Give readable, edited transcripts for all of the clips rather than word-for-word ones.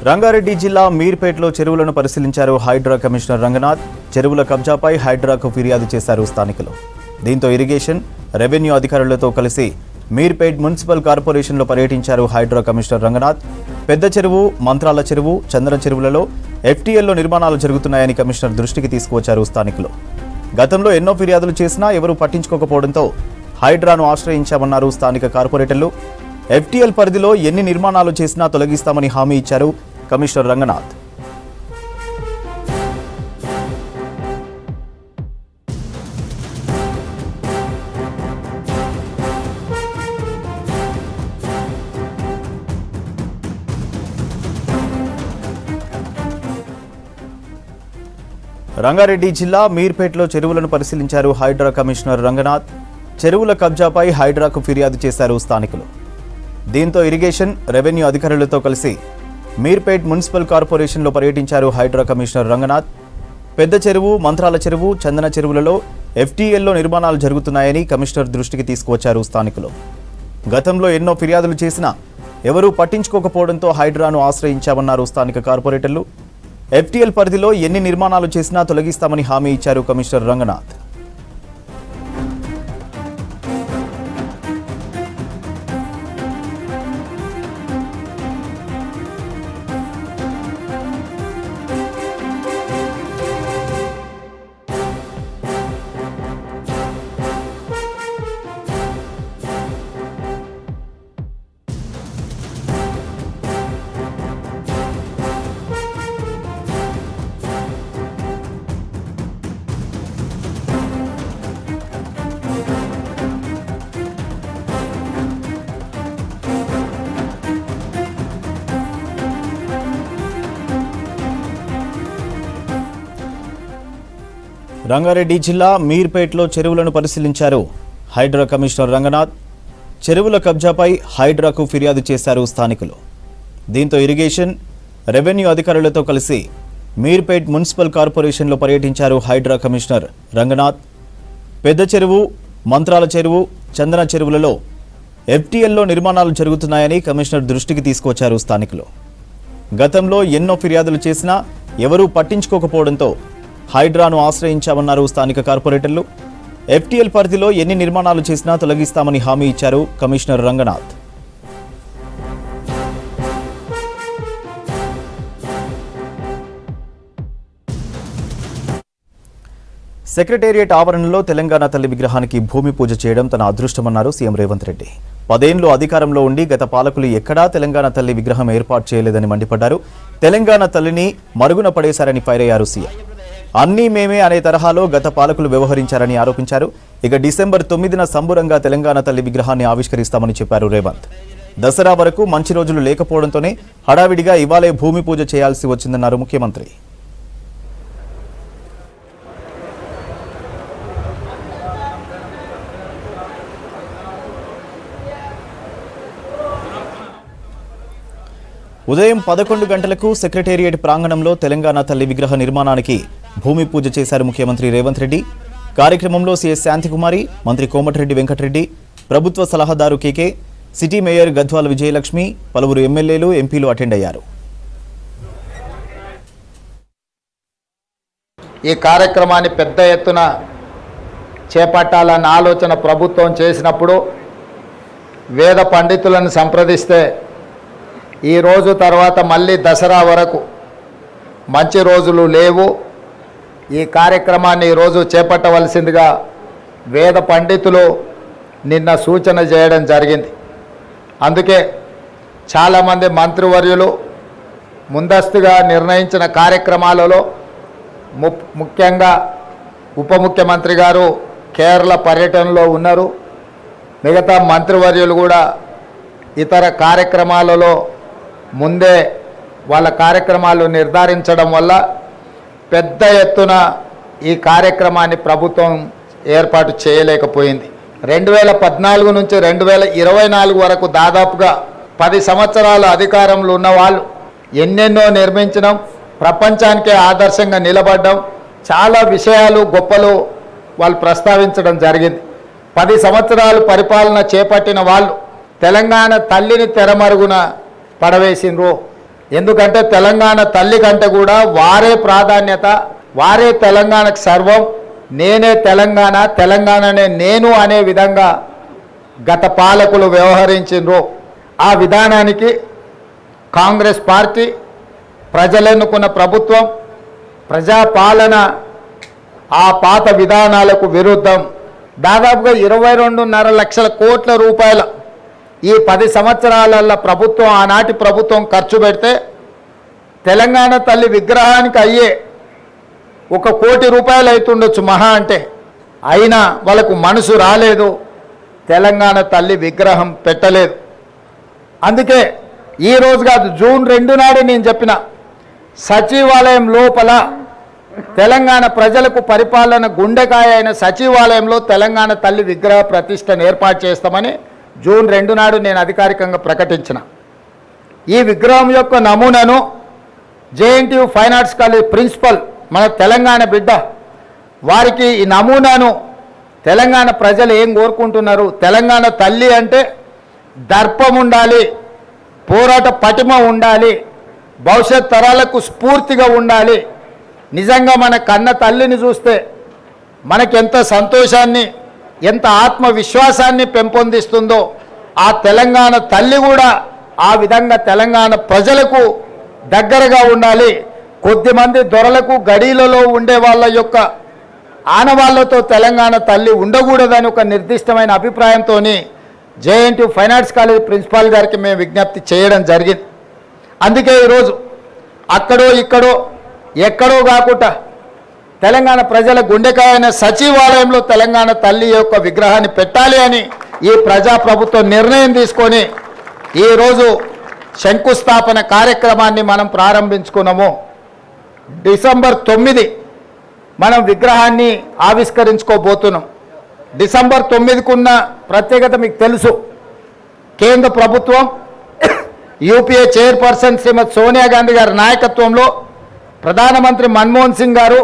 రంగారెడ్డి జిల్లా మీర్పేటలో చెరువులను పరిశీలించారు హైడ్రా కమిషనర్ రంగనాథ్. చెరువుల కబ్జాపై హైడ్రాకు ఫిర్యాదు చేశారు స్థానికులు. దీంతో ఇరిగేషన్, రెవెన్యూ అధికారులతో కలిసి మీర్పేట్ మున్సిపల్ కార్పొరేషన్లో పర్యటించారు హైడ్రా కమిషనర్ రంగనాథ్. పెద్ద చెరువు, మంత్రాల చెరువు, చంద్ర చెరువులలో FTLలో నిర్మాణాలు జరుగుతున్నాయని కమిషనర్ దృష్టికి తీసుకువచ్చారు స్థానికులు. గతంలో ఎన్నో ఫిర్యాదులు చేసినా ఎవరూ పట్టించుకోకపోవడంతో హైడ్రాను ఆశ్రయించామన్నారు స్థానిక కార్పొరేటర్లు. FTL పరిధిలో ఎన్ని నిర్మాణాలు చేసినా తొలగిస్తామని హామీ ఇచ్చారు కమిషనర్ రంగనాథ్. రంగారెడ్డి జిల్లా మీర్పేటలో చెరువులను పరిశీలించారు హైడ్రా కమిషనర్ రంగనాథ్. చెరువుల కబ్జాపై హైడ్రాకు ఫిర్యాదు చేశారు స్థానికులు. దీంతో ఇరిగేషన్, రెవెన్యూ అధికారులతో కలిసి మీర్పేట్ మున్సిపల్ కార్పొరేషన్లో పర్యటించారు హైడ్రా కమిషనర్ రంగనాథ్. పెద్ద చెరువు, మంత్రాల చెరువు, చందన చెరువులలో FTLలో నిర్మాణాలు జరుగుతున్నాయని కమిషనర్ దృష్టికి తీసుకువచ్చారు స్థానికులు. గతంలో ఎన్నో ఫిర్యాదులు చేసినా ఎవరూ పట్టించుకోకపోవడంతో హైడ్రాను ఆశ్రయించామన్నారు స్థానిక కార్పొరేటర్లు. FTL పరిధిలో ఎన్ని నిర్మాణాలు చేసినా తొలగిస్తామని హామీ ఇచ్చారు కమిషనర్ రంగనాథ్. రంగారెడ్డి జిల్లా మీర్పేటలో చెరువులను పరిశీలించారు హైడ్రా కమిషనర్ రంగనాథ్. చెరువుల కబ్జాపై హైడ్రాకు ఫిర్యాదు చేశారు స్థానికులు. దీంతో ఇరిగేషన్, రెవెన్యూ అధికారులతో కలిసి మీర్పేట్ మున్సిపల్ కార్పొరేషన్లో పర్యటించారు హైడ్రా కమిషనర్ రంగనాథ్. పెద్ద చెరువు, మంత్రాల చెరువు, చందన చెరువులలో FTLలో నిర్మాణాలు జరుగుతున్నాయని కమిషనర్ దృష్టికి తీసుకొచ్చారు స్థానికులు. గతంలో ఎన్నో ఫిర్యాదులు చేసినా ఎవరూ పట్టించుకోకపోవడంతో హైడ్రాను ఆశ్రయించామన్నారు స్థానిక కార్పొరేటర్లు. FTL పరిధిలో ఎన్ని నిర్మాణాలు చేసినా తొలగిస్తామని హామీ ఇచ్చారు కమిషనర్ రంగనాథ్. సెక్రటేరియట్ ఆవరణలో తెలంగాణ తల్లి విగ్రహానికి భూమి పూజ చేయడం తన అదృష్టమన్నారు సీఎం రేవంత్ రెడ్డి. 10 ఏళ్లు అధికారంలో ఉండి గత పాలకులు ఎక్కడా తెలంగాణ తల్లి విగ్రహం ఏర్పాటు చేయలేదని మండిపడ్డారు. తెలంగాణ తల్లిని మరుగున పడేశారని ఫైర్ అయ్యారు సీఎం. అన్నీ మేమే అనే తరహాలో గత పాలకులు వ్యవహరించారని ఆరోపించారు. ఇక డిసెంబర్ 9న సంబురంగా తెలంగాణ తల్లి విగ్రహాన్ని ఆవిష్కరిస్తామని చెప్పారు రేవంత్. దసరా వరకు మంచి రోజులు లేకపోవడంతోనే హడావిడిగా ఇవాళే భూమి పూజ చేయాల్సి వచ్చిందన్నారు ముఖ్యమంత్రి. ఉదయం 11 గంటలకు సెక్రటేరియట్ ప్రాంగణంలో తెలంగాణ తల్లి విగ్రహ నిర్మాణానికి భూమి పూజ చేశారు ముఖ్యమంత్రి రేవంత్ రెడ్డి. కార్యక్రమంలో సీఎస్ శాంతికుమారి, మంత్రి కోమటిరెడ్డి వెంకటరెడ్డి, ప్రభుత్వ సలహాదారు KK, city mayor Gadwal Vijayalakshmi, పలువురు ఎమ్మెల్యేలు, ఎంపీలు అటెండ్ అయ్యారు. ఈ కార్యక్రమాన్ని పెద్ద ఎత్తున చేపట్టాలన్న ఆలోచన ప్రభుత్వం చేసినప్పుడు వేద పండితులను సంప్రదిస్తే ఈ రోజు తర్వాత మళ్ళీ దసరా వరకు మంచి రోజులు లేవు, ఈ కార్యక్రమాన్ని ఈరోజు చేపట్టవలసిందిగా వేద పండితులు నిన్న సూచన చేయడం జరిగింది. అందుకే చాలామంది మంత్రివర్యులు ముందస్తుగా నిర్ణయించిన కార్యక్రమాలలో ముఖ్యంగా ఉప ముఖ్యమంత్రి గారు కేరళ పర్యటనలో ఉన్నారు. మిగతా మంత్రివర్యులు కూడా ఇతర కార్యక్రమాలలో ముందే వాళ్ళ కార్యక్రమాలు నిర్ధారించడం వల్ల పెద్ద ఎత్తున ఈ కార్యక్రమాన్ని ప్రభుత్వం ఏర్పాటు చేయలేకపోయింది. 2014 నుంచి 2024 వరకు దాదాపుగా 10 సంవత్సరాల అధికారంలో ఉన్న వాళ్ళు ఎన్నెన్నో నిర్మించడం, ప్రపంచానికే ఆదర్శంగా నిలబడ్డం, చాలా విషయాలు గొప్పలు వాళ్ళు ప్రస్తావించడం జరిగింది. 10 సంవత్సరాలు పరిపాలన చేపట్టిన వాళ్ళు తెలంగాణ తల్లిని తెరమరుగున పడవేసిండ్రు. ఎందుకంటే తెలంగాణ తల్లి కంటే కూడా వారే ప్రాధాన్యత, వారే తెలంగాణకు సర్వం, నేనే తెలంగాణ, తెలంగాణనే నేను అనే విధంగా గత పాలకులు వ్యవహరించిండ్రు. ఆ విధానానికి కాంగ్రెస్ పార్టీ, ప్రజలెన్నుకున్న ప్రభుత్వం, ప్రజాపాలన ఆ పాత విధానాలకు విరుద్ధం దాదాపుగా 22.5 లక్షల కోట్ల రూపాయల ఈ 10 సంవత్సరాలలో ప్రభుత్వం, ఆనాటి ప్రభుత్వం ఖర్చు పెడితే తెలంగాణ తల్లి విగ్రహానికి అయ్యే 1 కోటి రూపాయలు అవుతుండొచ్చు మహా అంటే. అయినా వాళ్ళకు మనసు రాలేదు, తెలంగాణ తల్లి విగ్రహం పెట్టలేదు. అందుకే ఈరోజు కాదు, జూన్ 2 నాడు నేను చెప్పిన సచివాలయం లోపల తెలంగాణ ప్రజలకు పరిపాలన గుండెకాయ అయిన సచివాలయంలో తెలంగాణ తల్లి విగ్రహ ప్రతిష్టను ఏర్పాటు చేస్తామని జూన్ 2 నాడు నేను అధికారికంగా ప్రకటించిన. ఈ విగ్రహం యొక్క నమూనాను JNTU fine arts college principal, మన తెలంగాణ బిడ్డ, వారికి ఈ నమూనాను తెలంగాణ ప్రజలు ఏం కోరుకుంటున్నారు, తెలంగాణ తల్లి అంటే దర్పం ఉండాలి, పోరాట పటిమ ఉండాలి, భవిష్యత్ తరాలకు స్ఫూర్తిగా ఉండాలి. నిజంగా మన కన్న తల్లిని చూస్తే మనకెంత సంతోషాన్ని, ఎంత ఆత్మవిశ్వాసాన్ని పెంపొందిస్తుందో ఆ తెలంగాణ తల్లి కూడా ఆ విధంగా తెలంగాణ ప్రజలకు దగ్గరగా ఉండాలి. కొద్దిమంది దొరలకు గడీలలో ఉండే వాళ్ళ యొక్క ఆనవాళ్లతో తెలంగాణ తల్లి ఉండకూడదని ఒక నిర్దిష్టమైన అభిప్రాయంతో JNTU fine arts college principal గారికి మేము విజ్ఞప్తి చేయడం జరిగింది. అందుకే ఈరోజు అక్కడో ఇక్కడో ఎక్కడో కాకుండా తెలంగాణ ప్రజల గుండెకాయ అయిన సచివాలయంలో తెలంగాణ తల్లి యొక్క విగ్రహాన్ని పెట్టాలి అని ఈ ప్రజాప్రభుత్వం నిర్ణయం తీసుకొని ఈరోజు శంకుస్థాపన కార్యక్రమాన్ని మనం ప్రారంభించుకున్నాము. డిసెంబర్ 9 మనం విగ్రహాన్ని ఆవిష్కరించుకోబోతున్నాం. డిసెంబర్ 9కున్న ప్రత్యేకత మీకు తెలుసు. కేంద్ర ప్రభుత్వం యూపీఏ చైర్పర్సన్ శ్రీమతి సోనియా గాంధీ గారి నాయకత్వంలో ప్రధానమంత్రి మన్మోహన్ సింగ్ గారు,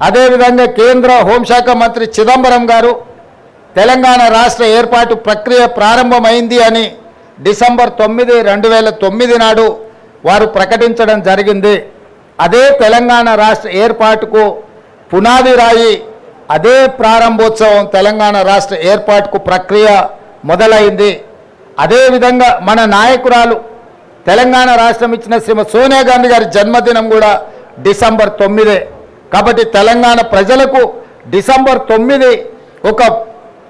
అదేవిధంగా కేంద్ర హోంశాఖ మంత్రి చిదంబరం గారు తెలంగాణ రాష్ట్ర ఏర్పాటు ప్రక్రియ ప్రారంభమైంది అని డిసెంబర్ 9, 2009 నాడు వారు ప్రకటించడం జరిగింది. అదే తెలంగాణ రాష్ట్ర ఏర్పాటుకు పునాది రాయి, అదే ప్రారంభోత్సవం తెలంగాణ రాష్ట్ర ఏర్పాటుకు ప్రక్రియ మొదలైంది. అదేవిధంగా మన నాయకురాలు తెలంగాణ రాష్ట్రం ఇచ్చిన శ్రీమతి సోనియా గాంధీ గారి జన్మదినం కూడా డిసెంబర్ 9. కాబట్టి తెలంగాణ ప్రజలకు డిసెంబర్ 9 ఒక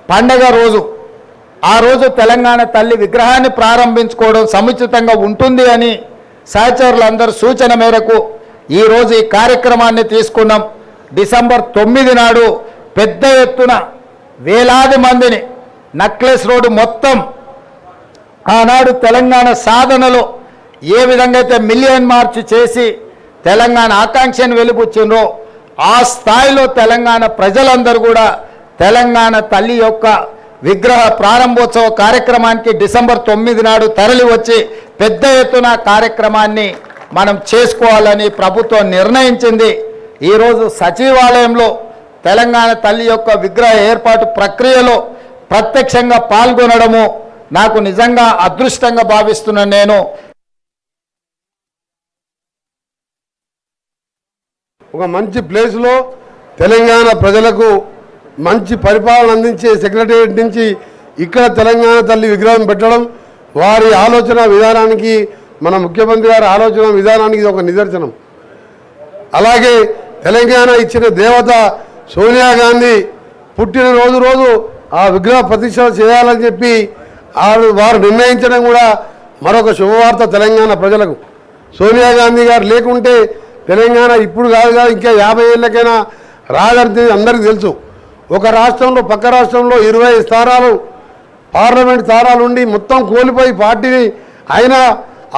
పండగ రోజు. ఆ రోజు తెలంగాణ తల్లి విగ్రహాన్ని ప్రారంభించుకోవడం సముచితంగా ఉంటుంది అని సహచరులందరూ సూచన మేరకు ఈరోజు ఈ కార్యక్రమాన్ని తీసుకున్నాం. డిసెంబర్ 9 నాడు పెద్ద ఎత్తున వేలాది మందిని నక్లెస్ రోడ్డు మొత్తం ఆనాడు తెలంగాణ సాధనలో ఏ విధంగా అయితే మిలియన్ మార్చ్ చేసి తెలంగాణ ఆకాంక్షను వెలిపుచ్చిండ్రో ఆ స్థాయిలో తెలంగాణ ప్రజలందరూ కూడా తెలంగాణ తల్లి యొక్క విగ్రహ ప్రారంభోత్సవ కార్యక్రమానికి డిసెంబర్ 9 నాడు తరలి వచ్చి పెద్ద ఎత్తున కార్యక్రమాన్ని మనం చేసుకోవాలని ప్రభుత్వం నిర్ణయించింది. ఈరోజు సచివాలయంలో తెలంగాణ తల్లి యొక్క విగ్రహ ఏర్పాటు ప్రక్రియలో ప్రత్యక్షంగా పాల్గొనడము నాకు నిజంగా అదృష్టంగా భావిస్తున్నాను. నేను ఒక మంచి ప్లేస్లో తెలంగాణ ప్రజలకు మంచి పరిపాలన అందించే సెక్రటేరియట్ నుంచి ఇక్కడ తెలంగాణ తల్లి విగ్రహం పెట్టడం వారి ఆలోచన విధానానికి, మన ముఖ్యమంత్రి గారి ఆలోచన విధానానికి ఒక నిదర్శనం. అలాగే తెలంగాణ ఇచ్చిన దేవత సోనియా గాంధీ పుట్టినరోజు ఆ విగ్రహ ప్రతిష్ఠ చేయాలని చెప్పి వారు నిర్ణయించడం కూడా మరొక శుభవార్త తెలంగాణ ప్రజలకు. సోనియా గాంధీ గారు లేకుంటే తెలంగాణ ఇప్పుడు కాదు ఇంకా 50 ఏళ్ళకైనా రాదని అందరికీ తెలుసు. ఒక రాష్ట్రంలో పక్క రాష్ట్రంలో 20 స్థానాలు పార్లమెంట్ స్థానాలు ఉండి మొత్తం కోల్పోయి పార్టీని అయినా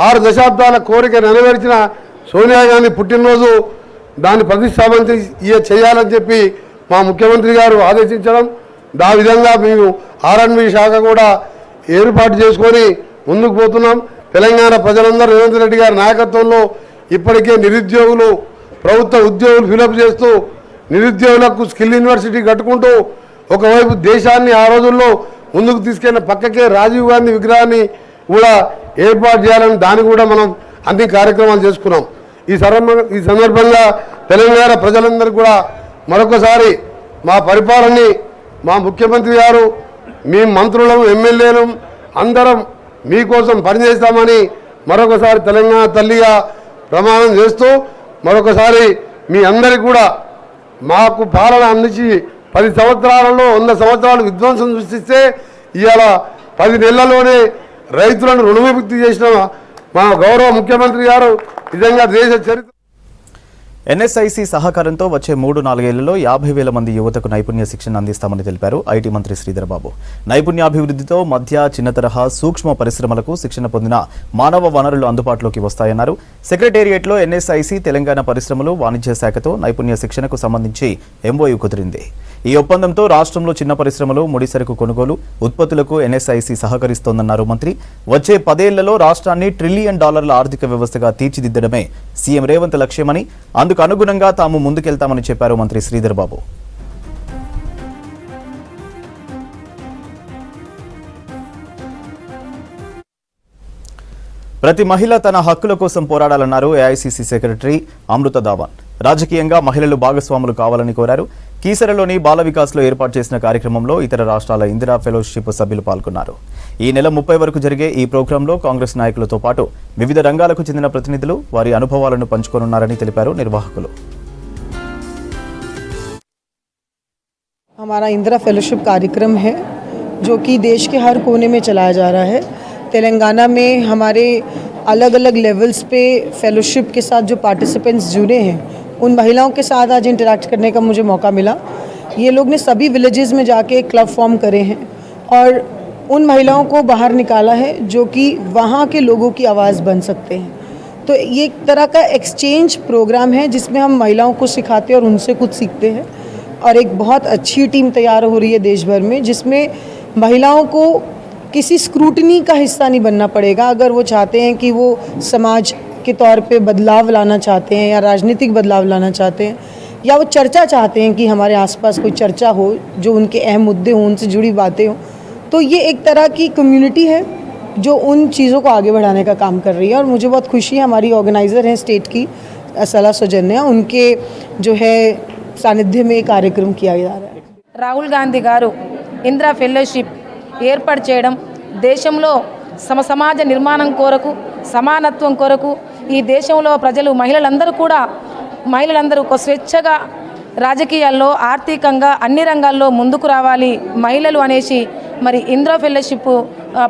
6 దశాబ్దాల కోరిక నెరవేర్చిన సోనియా గాంధీ పుట్టినరోజు దాన్ని ప్రతిష్టాపన చేయాలని చెప్పి మా ముఖ్యమంత్రి గారు ఆదేశించడం, ఆ విధంగా మేము R&B శాఖ కూడా ఏర్పాటు చేసుకొని ముందుకు పోతున్నాం. తెలంగాణ ప్రజలందరూ రేవంత్ రెడ్డి గారి నాయకత్వంలో ఇప్పటికే నిరుద్యోగులు ప్రభుత్వ ఉద్యోగులు ఫిలప్ చేస్తూ నిరుద్యోగులకు స్కిల్ యూనివర్సిటీ కట్టుకుంటూ ఒకవైపు దేశాన్ని ఆ రోజుల్లో ముందుకు తీసుకెళ్ళిన పక్కకే రాజీవ్ గాంధీ విగ్రహాన్ని కూడా ఏర్పాటు చేయాలని దాన్ని కూడా మనం అన్ని కార్యక్రమాలు చేసుకున్నాం. ఈ సందర్భంగా తెలంగాణ ప్రజలందరూ కూడా మరొకసారి మా పరిపాలనని మా ముఖ్యమంత్రి గారు, మీ మంత్రులను, ఎమ్మెల్యేలు అందరం మీకోసం పనిచేస్తామని మరొకసారి తెలంగాణ తల్లిగా ప్రమాణం చేస్తూ మరొకసారి మీ అందరికీ కూడా మాకు పాలన అందించి 10 సంవత్సరాలలో 100 సంవత్సరాలు విధ్వంసం సృష్టిస్తే ఇవాళ 10 నెలల్లోనే రైతులను రుణవిముక్తి చేసిన మా గౌరవ ముఖ్యమంత్రి గారు నిజంగా దేశ చరిత్ర. ఎన్ఎస్ఐసి సహకారంతో వచ్చే 3-4 ఏళ్లలో 50,000 మంది యువతకు నైపుణ్య శిక్షణ అందిస్తామని తెలిపారు ఐటీ మంత్రి శ్రీధర్ బాబు. నైపుణ్యాభివృద్ధితో మధ్య, చిన్న తరహా, సూక్ష్మ పరిశ్రమలకు శిక్షణ పొందిన మానవ వనరులు అందుబాటులోకి వస్తాయన్నారు. సెక్రటేరియట్లో ఎన్ఎస్ఐసి తెలంగాణ పరిశ్రమలు, వాణిజ్య శాఖతో నైపుణ్య శిక్షణకు సంబంధించి ఎంఓయూ కుదిరింది. ఈ ఒప్పందంతో రాష్ట్రంలో చిన్న పరిశ్రమలు, ముడిసరుకు కొనుగోలు, ఉత్పత్తులకు ఎన్ఎస్ఐసి సహకరిస్తోందన్నారు మంత్రి. వచ్చే 10 ఏళ్లలో రాష్ట్రాన్ని $1 ట్రిలియన్ ఆర్థిక వ్యవస్థగా తీర్చిదిద్దడమే సీఎం రేవంత్ లక్ష్యమని, అందుకు అనుగుణంగా తాము ముందుకెళ్తామని చెప్పారు మంత్రి శ్రీధర్ బాబు. ప్రతి మహిళ తన హక్కుల కోసం పోరాడాలన్నారు ఏఐసీసీ సెక్రటరీ అమృత ధావన్. రాజకీయంగా మహిళలు భాగస్వాములు కావాలని కోరారు. కీసరలోని బాల వికాస్లో ఏర్పాటు చేసిన కార్యక్రమంలో ఇతర రాష్ట్రాల ఇందిరా ఫెలోషిప్ సభ్యులు పాల్గొన్నారు. ఈ నెల 30 వరకు జరిగే ఈ ప్రోగ్రాంలో కాంగ్రెస్ నాయకులతో పాటు వివిధ రంగాలకు చెందిన ప్రతినిధులు వారి అనుభవాలను పంచుకోనున్నారని తెలిపారు నిర్వాహకులు. हमारा इंदिरा फेलोशिप कार्यक्रम है जो कि देश के हर कोने में चलाया जा रहा है. तेलंगाना में हमारे अलग अलग लेवल्स पे फेलोशिप के साथ जो पार्टिसिपेंट्स जुड़े हैं उन महिलाओं के साथ आज इंटरेक्ट करने का मुझे मौका मिला. ये लोग ने सभी विलेजेस में जाके एक क्लब फॉर्म करे हैं और उन महिलाओं को बाहर निकाला है जो कि वहाँ के लोगों की आवाज़ बन सकते हैं. तो ये एक तरह का एक्सचेंज प्रोग्राम है जिसमें हम महिलाओं को सिखाते हैं और उनसे कुछ सीखते हैं. और एक बहुत अच्छी टीम तैयार हो रही है देश भर में जिसमें महिलाओं को किसी स्क्रूटनी का हिस्सा नहीं बनना पड़ेगा. अगर वो चाहते हैं कि वो समाज के तौर पे बदलाव लाना चाहते हैं या राजनीतिक बदलाव लाना चाहते हैं या वो चर्चा चाहते हैं कि हमारे आसपास कोई चर्चा हो जो उनके अहम मुद्दे हों, उनसे जुड़ी बातें हों, तो ये एक तरह की कम्युनिटी है जो उन चीज़ों को आगे बढ़ाने का काम कर रही है. और मुझे बहुत खुशी है, हमारी ऑर्गेनाइज़र हैं स्टेट की सलाह सौजन्या, उनके जो है सानिध्य में कार्यक्रम किया जा रहा है. రాహుల్ గాంధీ గారు ఇందిరా ఫెలోషిప్ ఏర్పాటు చేయడం దేశంలో సమాజ నిర్మాణం కొరకు, సమానత్వం కొరకు ఈ దేశంలో ప్రజలు మహిళలందరూ ఒక స్వేచ్ఛగా రాజకీయాల్లో, ఆర్థికంగా అన్ని రంగాల్లో ముందుకు రావాలి మహిళలు అనేసి మరి ఇందిరా ఫెలోషిప్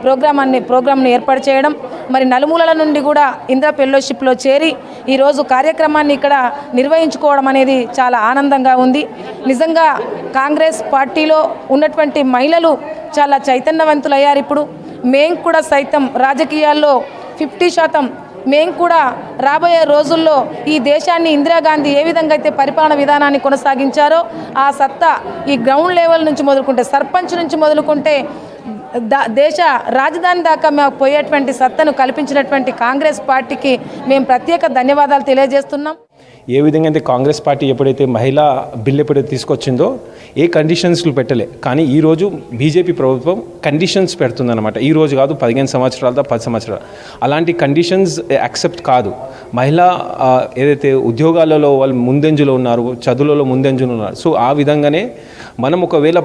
ప్రోగ్రామ్ని ఏర్పాటు చేయడం, మరి నలుమూలల నుండి కూడా ఇందిరా ఫెలోషిప్లో చేరి ఈరోజు కార్యక్రమాన్ని ఇక్కడ నిర్వహించుకోవడం అనేది చాలా ఆనందంగా ఉంది. నిజంగా కాంగ్రెస్ పార్టీలో ఉన్నటువంటి మహిళలు చాలా చైతన్యవంతులయ్యారు. ఇప్పుడు మేము కూడా సైతం రాజకీయాల్లో 50% మేము కూడా రాబోయే రోజుల్లో ఈ దేశాన్ని ఇందిరాగాంధీ ఏ విధంగా అయితే పరిపాలన విధానాన్ని కొనసాగించారో ఆ సత్తా ఈ గ్రౌండ్ లెవెల్ నుంచి మొదలుకుంటే, సర్పంచ్ నుంచి మొదలుకుంటే దేశ రాజధాని దాకా మాకు పోయేటువంటి సత్తను కల్పించినటువంటి కాంగ్రెస్ పార్టీకి మేము ప్రత్యేక ధన్యవాదాలు తెలియజేస్తున్నాం. ఏ విధంగా అయితే కాంగ్రెస్ పార్టీ ఎప్పుడైతే మహిళా బిల్ ఎప్పుడైతే తీసుకొచ్చిందో ఏ కండిషన్స్లు పెట్టలే, కానీ ఈరోజు బీజేపీ ప్రభుత్వం కండిషన్స్ పెడుతుందన్నమాట. ఈరోజు కాదు, 15 సంవత్సరాలతో 10 సంవత్సరాలు అలాంటి కండిషన్స్ యాక్సెప్ట్ కాదు. మహిళా ఏదైతే ఉద్యోగాలలో వాళ్ళు ముందంజలో ఉన్నారు, చదువులలో ముందంజలో ఉన్నారు. సో ఆ విధంగానే మనం ఒకవేళ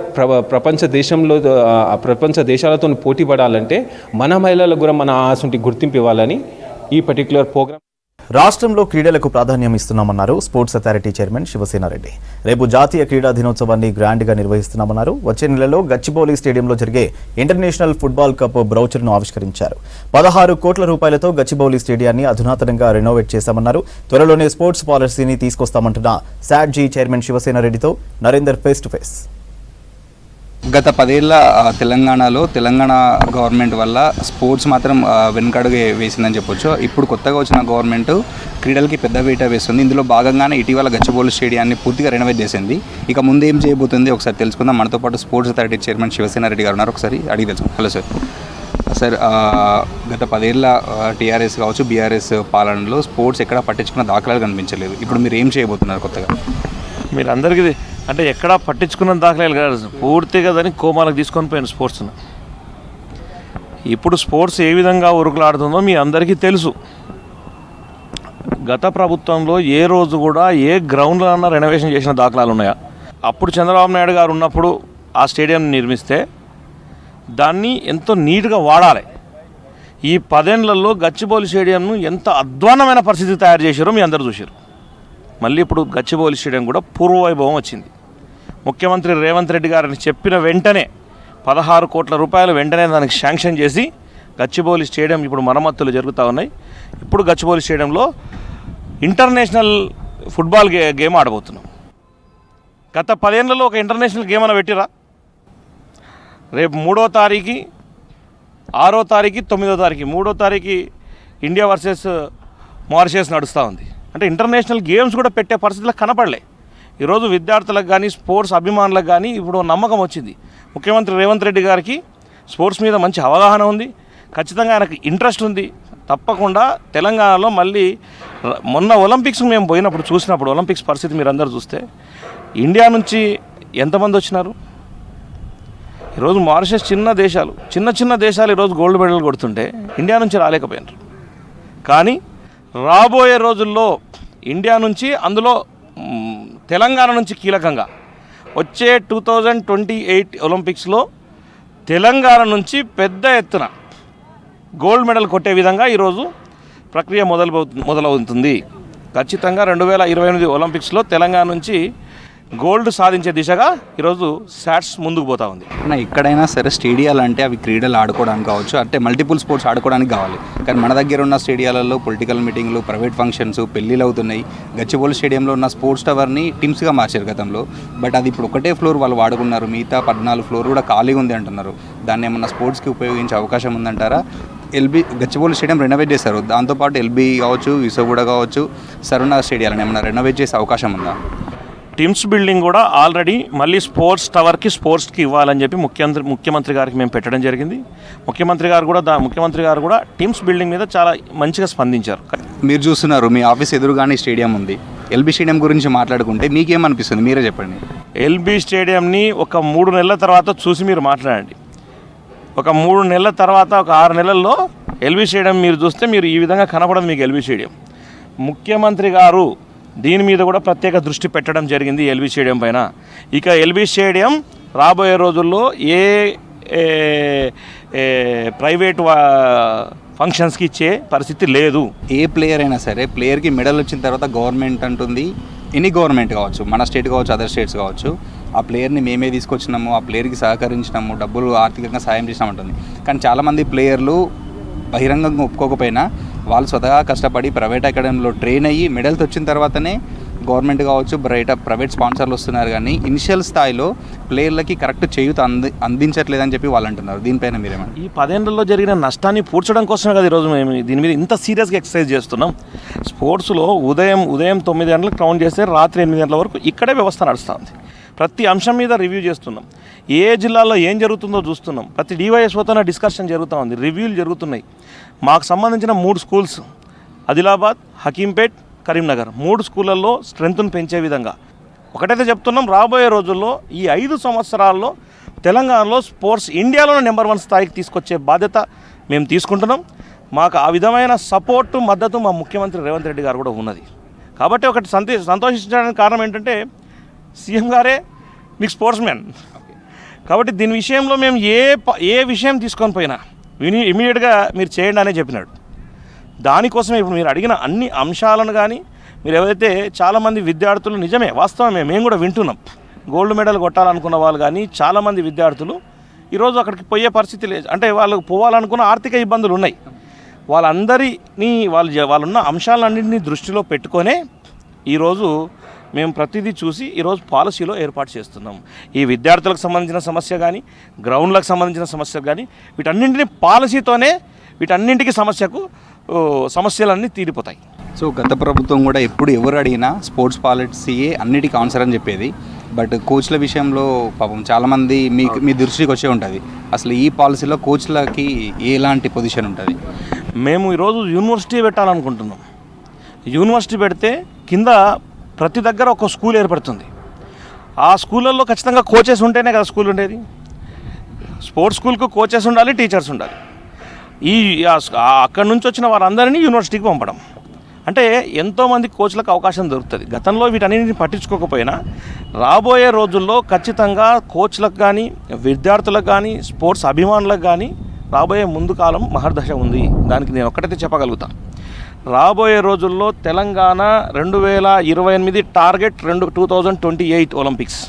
ప్రపంచ దేశాలతో పోటీ పడాలంటే మన మహిళలకు కూడా మన అసంటి గుర్తింపు ఇవ్వాలని ఈ పర్టికులర్ ప్రోగ్రామ్. రాష్ట్రంలో క్రీడలకు ప్రాధాన్యం ఇస్తున్నామన్నారు స్పోర్ట్స్ అథారిటీ చైర్మన్ శివసేనారెడ్డి. రేపు జాతీయ క్రీడా దినోత్సవాన్ని గ్రాండ్గా నిర్వహిస్తున్నామన్నారు. వచ్చే నెలలో గచ్చిబౌలి స్టేడియంలో జరిగే ఇంటర్నేషనల్ ఫుట్బాల్ కప్ బ్రౌచర్ను ఆవిష్కరించారు. 16 కోట్ల రూపాయలతో గచ్చిబౌలి స్టేడియాన్ని అధునాతనంగా రెనోవేట్ చేశామన్నారు. త్వరలోనే స్పోర్ట్స్ పాలసీని తీసుకొస్తామంటున్న సాడ్జీ చైర్మన్ శివసేనారెడ్డితో నరేందర్ ఫేస్ టు ఫేస్. గత 10 ఏళ్ళ తెలంగాణలో తెలంగాణ గవర్నమెంట్ వల్ల స్పోర్ట్స్ మాత్రం వెనుకడుగు వేసిందని చెప్పొచ్చు. ఇప్పుడు కొత్తగా వచ్చిన గవర్నమెంట్ క్రీడలకి పెద్ద పీట వేస్తుంది. ఇందులో భాగంగానే ఇటీవల గచ్చిబౌలి స్టేడియాన్ని పూర్తిగా రెనోవేట్ చేసింది. ఇక ముందు ఏం చేయబోతుంది ఒకసారి తెలుసుకుందాం. మనతో పాటు స్పోర్ట్స్ అథారిటీ చైర్మన్ శివసేనారెడ్డి గారు ఉన్నారు. ఒకసారి అడిగి తెలుసు. Hello sir. సార్, గత 10 ఏళ్ళ టీఆర్ఎస్ కావచ్చు, బీఆర్ఎస్ పాలనలో స్పోర్ట్స్ ఎక్కడా పట్టించుకున్న దాఖలాలు కనిపించలేదు. ఇప్పుడు మీరు ఏం చేయబోతున్నారు కొత్తగా? మీరు అందరికీ అంటే ఎక్కడా పట్టించుకున్న దాఖలాలు కాదు, పూర్తిగా దాన్ని కోమాలకు తీసుకొని పోయిన స్పోర్ట్స్ను. ఇప్పుడు స్పోర్ట్స్ ఏ విధంగా ఉరుకులాడుతుందో మీ అందరికీ తెలుసు. గత ప్రభుత్వంలో ఏ రోజు కూడా ఏ గ్రౌండ్లో అన్నా రెనోవేషన్ చేసిన దాఖలాలు ఉన్నాయా? అప్పుడు చంద్రబాబు నాయుడు గారు ఉన్నప్పుడు ఆ స్టేడియం నిర్మిస్తే దాన్ని ఎంతో నీట్గా వాడాలి. ఈ 10 ఏళ్లలో గచ్చిబౌలి స్టేడియంను ఎంత అధ్వాన్నమైన పరిస్థితి తయారు చేశారో మీ అందరూ చూశారు. మళ్ళీ ఇప్పుడు గచ్చిబౌలి స్టేడియం కూడా పూర్వవైభవం వచ్చింది. ముఖ్యమంత్రి రేవంత్ రెడ్డి గారిని చెప్పిన వెంటనే 16 కోట్ల రూపాయలు వెంటనే దానికి శాంక్షన్ చేసి గచ్చిబౌలి స్టేడియం ఇప్పుడు మరమ్మతులు జరుగుతూ ఉన్నాయి. ఇప్పుడు గచ్చిబౌలి స్టేడియంలో ఇంటర్నేషనల్ ఫుట్బాల్ గేమ్ ఆడబోతున్నాం. గత 10 ఏళ్లలో ఒక ఇంటర్నేషనల్ గేమ్ అన్న పెట్టిరా? రేపు 3వ తారీఖు, 6వ తారీఖు, 9వ తారీఖు, 3వ తారీఖు ఇండియా వర్సెస్ మారిషస్ నడుస్తూ ఉంది. అంటే ఇంటర్నేషనల్ గేమ్స్ కూడా పెట్టే పరిస్థితులకు కనపడలే. ఈరోజు విద్యార్థులకు కానీ స్పోర్ట్స్ అభిమానులకు కానీ ఇప్పుడు నమ్మకం వచ్చింది. ముఖ్యమంత్రి రేవంత్ రెడ్డి గారికి స్పోర్ట్స్ మీద మంచి అవగాహన ఉంది, ఖచ్చితంగా ఆయనకు ఇంట్రెస్ట్ ఉంది. తప్పకుండా తెలంగాణలో మళ్ళీ మొన్న ఒలింపిక్స్ మేము పోయినప్పుడు చూసినప్పుడు ఒలింపిక్స్ పరిస్థితి మీరు అందరూ చూస్తే ఇండియా నుంచి ఎంతమంది వచ్చినారు? ఈరోజు మారిషస్ చిన్న దేశాలు ఈరోజు గోల్డ్ మెడల్ కొడుతుంటే ఇండియా నుంచి రాలేకపోయినారు. కానీ రాబోయే రోజుల్లో ఇండియా నుంచి, అందులో తెలంగాణ నుంచి కీలకంగా వచ్చే 2028 ఒలింపిక్స్లో తెలంగాణ నుంచి పెద్ద ఎత్తున గోల్డ్ మెడల్ కొట్టే విధంగా ఈరోజు ప్రక్రియ మొదలవుతుంది. ఖచ్చితంగా 2028 ఒలింపిక్స్లో తెలంగాణ నుంచి గోల్డ్ సాధించే దిశగా ఈరోజు శాట్స్ ముందుకు పోతా ఉంది. ఎక్కడైనా సరే స్టేడియాలు అంటే అవి క్రీడలు ఆడుకోవడానికి కావచ్చు, అంటే మల్టిపుల్ స్పోర్ట్స్ ఆడుకోవడానికి కావాలి. కానీ మన దగ్గర ఉన్న స్టేడియాలలో పొలిటికల్ మీటింగ్లు, ప్రైవేట్ ఫంక్షన్స్, పెళ్ళిళ్ళు అవుతున్నాయి. గచ్చిబౌలి స్టేడియంలో ఉన్న స్పోర్ట్స్ టవర్ని టీమ్స్గా మార్చారు గతంలో. బట్ అది ఇప్పుడు ఒకటే ఫ్లోర్ వాళ్ళు వాడుకున్నారు, మిగతా 14 ఫ్లోర్ కూడా ఖాళీగా ఉంది అంటున్నారు. దాన్ని ఏమన్నా స్పోర్ట్స్కి ఉపయోగించే అవకాశం ఉందంటారా? గచ్చిబౌలి స్టేడియం రెనోవేట్ చేశారు, దాంతోపాటు ఎల్బీ కావచ్చు, విసోగూడ కావచ్చు, సరూనగర్ స్టేడియాలను ఏమన్నా రెనోవేట్ చేసే అవకాశం ఉందా? టీమ్స్ బిల్డింగ్ కూడా ఆల్రెడీ మళ్ళీ స్పోర్ట్స్ టవర్కి స్పోర్ట్స్కి ఇవ్వాలని చెప్పి ముఖ్యమంత్రి గారికి మేము పెట్టడం జరిగింది. ముఖ్యమంత్రి గారు కూడా టీమ్స్ బిల్డింగ్ మీద చాలా మంచిగా స్పందించారు. మీరు చూస్తున్నారు, మీ ఆఫీస్ ఎదురుగానే స్టేడియం ఉంది. ఎల్బీ స్టేడియం గురించి మాట్లాడుకుంటే మీకేమనిపిస్తుంది, మీరే చెప్పండి. ఎల్బీ స్టేడియంని ఒక 3 నెలల తర్వాత చూసి మీరు మాట్లాడండి. ఒక 3 నెలల తర్వాత, ఒక 6 నెలల్లో ఎల్బీ స్టేడియం మీరు చూస్తే మీరు ఈ విధంగా కనపడదు మీకు ఎల్బీ స్టేడియం. ముఖ్యమంత్రి గారు దీని మీద కూడా ప్రత్యేక దృష్టి పెట్టడం జరిగింది ఎల్బీ స్టేడియం పైన. ఇక ఎల్బీ స్టేడియం రాబోయే రోజుల్లో ఏ ప్రైవేట్ ఫంక్షన్స్కి ఇచ్చే పరిస్థితి లేదు. ఏ ప్లేయర్ అయినా సరే, ప్లేయర్కి మెడల్ వచ్చిన తర్వాత గవర్నమెంట్ అంటుంది, ఎనీ గవర్నమెంట్ కావచ్చు, మన స్టేట్ కావచ్చు, అదర్ స్టేట్స్ కావచ్చు, ఆ ప్లేయర్ని మేమే తీసుకొచ్చినాము, ఆ ప్లేయర్కి సహకరించినాము, డబ్బులు ఆర్థికంగా సాయం చేసినామంటుంది. కానీ చాలామంది ప్లేయర్లు బహిరంగంగా ఒప్పుకోకపోయినా వాళ్ళు స్వతహా కష్టపడి ప్రైవేట్ అకాడమీలో ట్రైన్ అయ్యి మెడల్స్ వచ్చిన తర్వాతనే గవర్నమెంట్ కావచ్చు, ప్రైవేట్ స్పాన్సర్లు వస్తున్నారు. కానీ ఇనిషియల్ స్థాయిలో ప్లేయర్లకి కరెక్ట్ చేయూత అందించట్లేదని చెప్పి వాళ్ళు అంటున్నారు. దీనిపైన మీరేమన్నా? ఈ 10 ఏళ్లలో జరిగిన నష్టాన్ని పూడ్చడం కోసమే కదా ఈరోజు మేము దీని మీద ఇంత సీరియస్గా ఎక్సర్సైజ్ చేస్తున్నాం. స్పోర్ట్స్లో ఉదయం 9 గంటలకు గ్రౌండ్ చేస్తే రాత్రి 8 గంటల వరకు ఇక్కడే వ్యవస్థ నడుస్తుంది. ప్రతి అంశం మీద రివ్యూ చేస్తున్నాం. ఏ జిల్లాలో ఏం జరుగుతుందో చూస్తున్నాం. ప్రతి డివైఎస్ఓతోనే డిస్కషన్ జరుగుతూ ఉంది, రివ్యూలు జరుగుతున్నాయి. మాకు సంబంధించిన 3 స్కూల్స్, ఆదిలాబాద్, హకీంపేట్, కరీంనగర్, 3 స్కూళ్ళల్లో స్ట్రెంత్ను పెంచే విధంగా ఒకటైతే చెప్తున్నాం. రాబోయే రోజుల్లో ఈ 5 సంవత్సరాల్లో తెలంగాణలో స్పోర్ట్స్ ఇండియాలోనే నెంబర్ 1 స్థాయికి తీసుకొచ్చే బాధ్యత మేము తీసుకుంటున్నాం. మాకు ఆ విధమైన సపోర్టు, మద్దతు మా ముఖ్యమంత్రి రేవంత్ రెడ్డి గారు కూడా ఉన్నది. కాబట్టి ఒకటి సంతోషించడానికి కారణం ఏంటంటే సీఎం గారే మీకు స్పోర్ట్స్ మ్యాన్. కాబట్టి దీని విషయంలో మేము ఏ విషయం తీసుకొని పోయినా ఇమీడియట్గా మీరు చేయండి అనే చెప్పినాడు. దానికోసమే ఇప్పుడు మీరు అడిగిన అన్ని అంశాలను కానీ మీరు ఏవైతే చాలామంది విద్యార్థులు, నిజమే వాస్తవమే, మేము కూడా వింటున్నాం, గోల్డ్ మెడల్ కొట్టాలనుకున్న వాళ్ళు కానీ చాలామంది విద్యార్థులు ఈరోజు అక్కడికి పోయే పరిస్థితి లేదు. అంటే వాళ్ళకు పోవాలనుకున్న ఆర్థిక ఇబ్బందులు ఉన్నాయి. వాళ్ళందరినీ వాళ్ళున్న అంశాలన్నింటినీ దృష్టిలో పెట్టుకొనే ఈరోజు మేము ప్రతిదీ చూసి ఈరోజు పాలసీలో ఏర్పాటు చేస్తున్నాం. ఈ విద్యార్థులకు సంబంధించిన సమస్య కానీ, గ్రౌండ్లకు సంబంధించిన సమస్య కానీ, వీటన్నింటినీ పాలసీతోనే వీటన్నింటికి సమస్యలన్నీ తీరిపోతాయి. సో గత ప్రభుత్వం కూడా ఎప్పుడు ఎవరు అడిగినా స్పోర్ట్స్ పాలసీయే అన్నిటికీ ఆన్సర్ అని చెప్పేది. బట్ కోచ్ల విషయంలో పాపం చాలామంది మీ దృష్టికి వచ్చే ఉంటుంది. అసలు ఈ పాలసీలో కోచ్లకి ఎలాంటి పొజిషన్ ఉంటుంది? మేము ఈరోజు యూనివర్సిటీ పెట్టాలనుకుంటున్నాం. యూనివర్సిటీ పెడితే కింద ప్రతి దగ్గర ఒక స్కూల్ ఏర్పడుతుంది. ఆ స్కూళ్ళల్లో ఖచ్చితంగా కోచెస్ ఉంటేనే కదా స్కూల్ ఉండేది. స్పోర్ట్స్ స్కూల్కు కోచెస్ ఉండాలి, టీచర్స్ ఉండాలి. అక్కడి నుంచి వచ్చిన వారందరినీ యూనివర్సిటీకి పంపడం అంటే ఎంతోమంది కోచ్లకు అవకాశం దొరుకుతుంది. గతంలో వీటన్నిటిని పట్టించుకోకపోయినా రాబోయే రోజుల్లో ఖచ్చితంగా కోచ్లకు కానీ, విద్యార్థులకు కానీ, స్పోర్ట్స్ అభిమానులకు కానీ రాబోయే ముందు కాలం మహర్దశ ఉంది. దానికి నేను ఒక్కటైతే చెప్పగలుగుతాను. రాబోయే రోజుల్లో తెలంగాణ 2028 టార్గెట్ 2028 ఒలింపిక్స్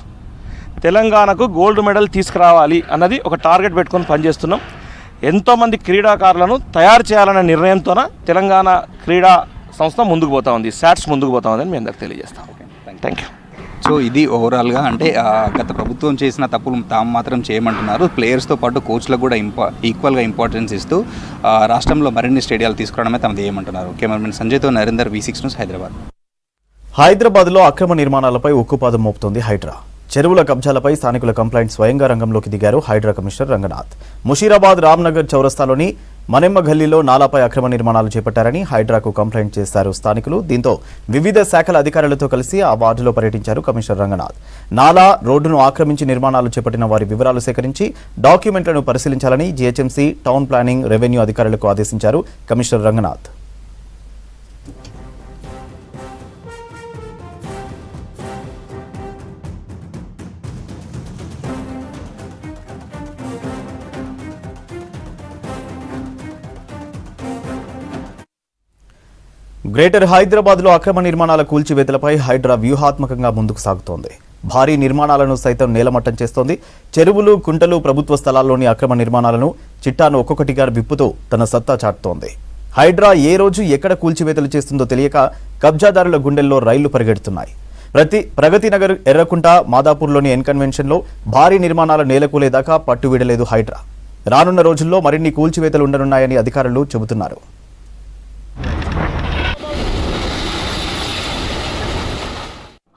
తెలంగాణకు గోల్డ్ మెడల్ తీసుకురావాలి అన్నది ఒక టార్గెట్ పెట్టుకొని పనిచేస్తున్నాం. ఎంతోమంది క్రీడాకారులను తయారు చేయాలనే నిర్ణయంతోన తెలంగాణ క్రీడా సంస్థ ముందుకు పోతా ఉంది, శాట్స్ ముందుకు పోతా ఉందని మీ అందరికి తెలియజేస్తాం. Thank you. సో ఇది ఓవరాల్గా అంటే గత ప్రభుత్వం చేసిన తప్పులు తాము మాత్రం చేయమంటున్నారు. ప్లేయర్స్తో పాటు కోచ్లకు కూడా ఈక్వల్గా ఇంపార్టెన్స్ ఇస్తూ రాష్ట్రంలో మరిన్ని స్టేడియాలు తీసుకురావడమే తమది చేయమంటున్నారు. కెమెరామెన్ సంజయ్తో నరేందర్, V6 న్యూస్, హైదరాబాద్. హైదరాబాద్లో అక్రమ నిర్మాణాలపై ఉక్కుపాదం మోపుతోంది హైడ్రా. చెరువుల కబ్జాలపై స్థానికుల కంప్లైంట్ స్వయంగా రంగంలోకి దిగారు హైడ్రా కమిషనర్ రంగనాథ్. ముషీరాబాద్ రామ్నగర్ చౌరస్తాలోని మನೆమ్మ గల్లీలో నాలాపై అక్రమ నిర్మాణాలు చేపట్టారని హైడ్రాకు కంప్లైంట్ చేశారు స్థానికులు. దీంతో వివిధ శాఖల అధికారులతో కలిసి ఆ వార్డులో పర్యటించారు కమిషనర్ రంగనాథ్. నాలా, రోడ్డును ఆక్రమించి నిర్మాణాలు చేపట్టిన వారి వివరాలు సేకరించి డాక్యుమెంట్లను పరిశీలించాలని జీహెచ్ఎంసీ, టౌన్ ప్లానింగ్, రెవెన్యూ అధికారులకు ఆదేశించారు కమిషనర్ రంగనాథ్. గ్రేటర్ హైదరాబాద్లో అక్రమ నిర్మాణాల కూల్చివేతలపై హైడ్రా వ్యూహాత్మకంగా ముందుకు సాగుతోంది. భారీ నిర్మాణాలను సైతం నేలమట్టం చేస్తోంది. చెరువులు, కుంటలు, ప్రభుత్వ స్థలాల్లోని అక్రమ నిర్మాణాలను చిట్టాను ఒక్కొక్కటిగా విప్పుతూ తన సత్తా చాటుతోంది. హైడ్రా ఏ రోజు ఎక్కడ కూల్చివేతలు చేస్తుందో తెలియక కబ్జాదారుల గుండెల్లో రైళ్లు పరిగెడుతున్నాయి. ప్రగతినగర్, ఎర్రకుంట, మాదాపూర్లోని ఎన్కన్వెన్షన్లో భారీ నిర్మాణాలు నేలకూలేదాకా పట్టువిడలేదు హైడ్రా. రానున్న రోజుల్లో మరిన్ని కూల్చివేతలు ఉండనున్నాయని అధికారులు చెబుతున్నారు.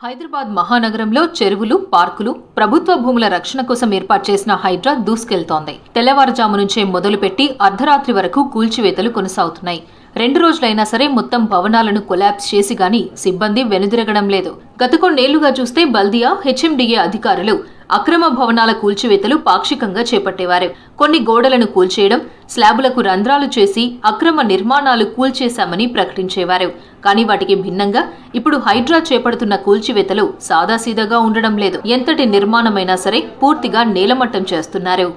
హైదరాబాద్ మహానగరంలో చెరువులు, పార్కులు, ప్రభుత్వ భూముల రక్షణ కోసం ఏర్పాటు చేసిన హైడ్రా దూసుకెళ్తోంది. తెల్లవారుజాము నుంచే మొదలుపెట్టి అర్ధరాత్రి వరకు కూల్చివేతలు కొనసాగుతున్నాయి. 2 రోజులైనా సరే మొత్తం భవనాలను కొలాప్స్ చేసి గాని సిబ్బంది వెనుదిరగడం లేదు. గత కొన్నేళ్లుగా చూస్తే బల్దియా, హెచ్ఎండిఏ అధికారులు అక్రమ భవనాల కూల్చివేతలు పాక్షికంగా చేపట్టేవారు. కొన్ని గోడలను కూల్చేయడం, స్లాబులకు రంధ్రాలు చేసి అక్రమ నిర్మాణాలు కూల్చేశామని ప్రకటించేవారు. కానీ వాటికి భిన్నంగా ఇప్పుడు హైడ్రా చేపడుతున్న కూల్చివేతలు సాదాసీదాగా ఉండడం లేదు. ఎంతటి నిర్మాణమైనా సరే పూర్తిగా నేలమట్టం చేస్తున్నారు.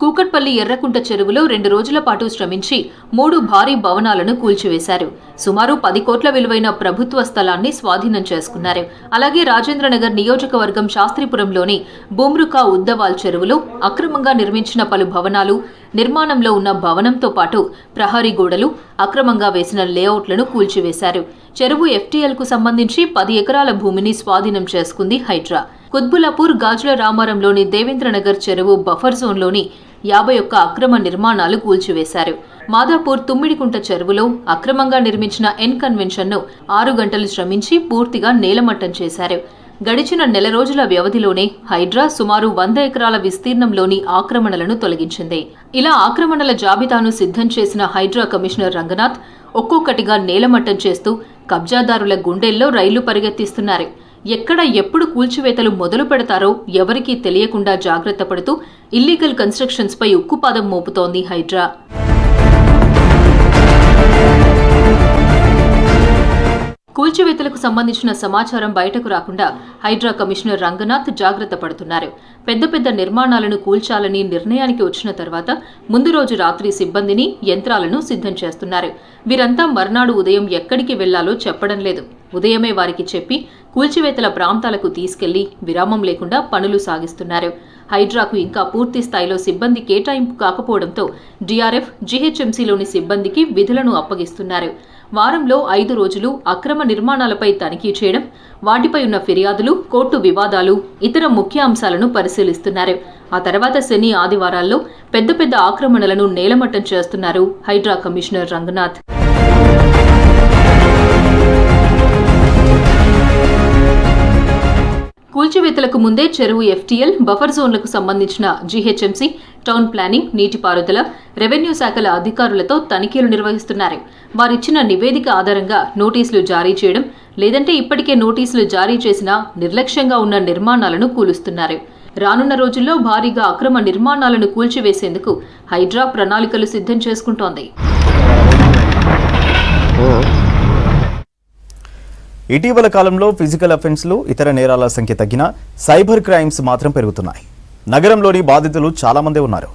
కూకట్పల్లి ఎర్రకుంట చెరువులో 2 రోజుల పాటు శ్రమించి 3 భారీ భవనాలను కూల్చివేశారు. సుమారు 10 కోట్ల విలువైన ప్రభుత్వ స్థలాన్ని స్వాధీనం చేసుకున్నారు. అలాగే రాజేంద్రనగర్ నియోజకవర్గం శాస్త్రీపురంలోని బూమ్రుకా ఉద్దవాల్ చెరువులో అక్రమంగా నిర్మించిన పలు భవనాలు, నిర్మాణంలో ఉన్న భవనంతో పాటు ప్రహరీ గోడలు, అక్రమంగా వేసిన లేఅవుట్లను కూల్చివేశారు. చెరువు FTLకు సంబంధించి 10 ఎకరాల భూమిని స్వాధీనం చేసుకుంది హైడ్రా. కుత్బులాపూర్, గాజుల రామారంలోని దేవేంద్రనగర్ చెరువు బఫర్ జోన్లోని 51 అక్రమ నిర్మాణాలు కూల్చివేశారు. మాదాపూర్, తుమ్మిడికుంట చెరువులో అక్రమంగా నిర్మించిన ఎన్కన్వెన్షన్ను 6 గంటలు శ్రమించి పూర్తిగా నేలమట్టం చేశారు. గడిచిన నెల రోజుల వ్యవధిలోనే హైడ్రా సుమారు 100 ఎకరాల విస్తీర్ణంలోని ఆక్రమణలను తొలగించింది. ఇలా ఆక్రమణల జాబితాను సిద్ధం చేసిన హైడ్రా కమిషనర్ రంగనాథ్ ఒక్కొక్కటిగా నేలమట్టం చేస్తూ కబ్జాదారుల గుండెల్లో రైళ్లు పరిగెత్తిస్తున్నారు. ఎక్కడ ఎప్పుడు కూల్చివేతలు మొదలు పెడతారో ఎవరికీ తెలియకుండా జాగ్రత్త పడుతూ ఇల్లీగల్ కన్స్ట్రక్షన్స్ పై ఉక్కుపాదం మోపుతోంది హైడ్రా. కూల్చివేతలకు సంబంధించిన సమాచారం బయటకు రాకుండా హైడ్రా కమిషనర్ రంగనాథ్ జాగ్రత్త పడుతున్నారు. పెద్ద పెద్ద నిర్మాణాలను కూల్చాలని నిర్ణయానికి వచ్చిన తర్వాత ముందు రోజు రాత్రి సిబ్బందిని, యంత్రాలను సిద్ధం చేస్తున్నారు. వీరంతా మర్నాడు ఉదయం ఎక్కడికి వెళ్లాలో చెప్పడం లేదు. ఉదయమే వారికి చెప్పి కూల్చివేతల ప్రాంతాలకు తీసుకెళ్లి విరామం లేకుండా పనులు సాగిస్తున్నారు. హైడ్రాకు ఇంకా పూర్తి స్థాయిలో సిబ్బంది కేటాయింపు కాకపోవడంతో DRF, GHMCలోని సిబ్బందికి విధులను అప్పగిస్తున్నారు. వారంలో 5 రోజులు అక్రమ నిర్మాణాలపై తనిఖీ చేయడం, వాటిపై ఉన్న ఫిర్యాదులు, కోర్టు వివాదాలు, ఇతర ముఖ్య అంశాలను పరిశీలిస్తున్నారు. ఆ తర్వాత శని, ఆదివారాల్లో పెద్ద పెద్ద ఆక్రమణలను నేలమట్టం చేస్తున్నారు హైడ్రా కమిషనర్ రంగనాథ్. కూల్చివేతలకు ముందే చెరువు FTL, బఫర్ జోన్లకు సంబంధించిన GHMC, టౌన్ ప్లానింగ్, నీటిపారుదల, రెవెన్యూ శాఖల అధికారులతో తనిఖీలు నిర్వహిస్తున్నారు. వారిచ్చిన నివేదిక ఆధారంగా నోటీసులు జారీ చేయడం, లేదంటే ఇప్పటికే నోటీసులు జారీ చేసిన నిర్లక్ష్యంగా ఉన్న నిర్మాణాలను కూలుస్తున్నారు. రానున్న రోజుల్లో భారీగా అక్రమ నిర్మాణాలను కూల్చివేసేందుకు హైడ్రా ప్రణాళికలు సిద్ధం చేసుకుంటోంది. ఇటీవల కాలంలో ఫిజికల్ అఫెన్స్లు, ఇతర నేరాల సంఖ్య తగ్గినా సైబర్ క్రైమ్స్ మాత్రం పెరుగుతున్నాయి. నగరంలోని బాధితులు చాలా మంది ఉన్నారు.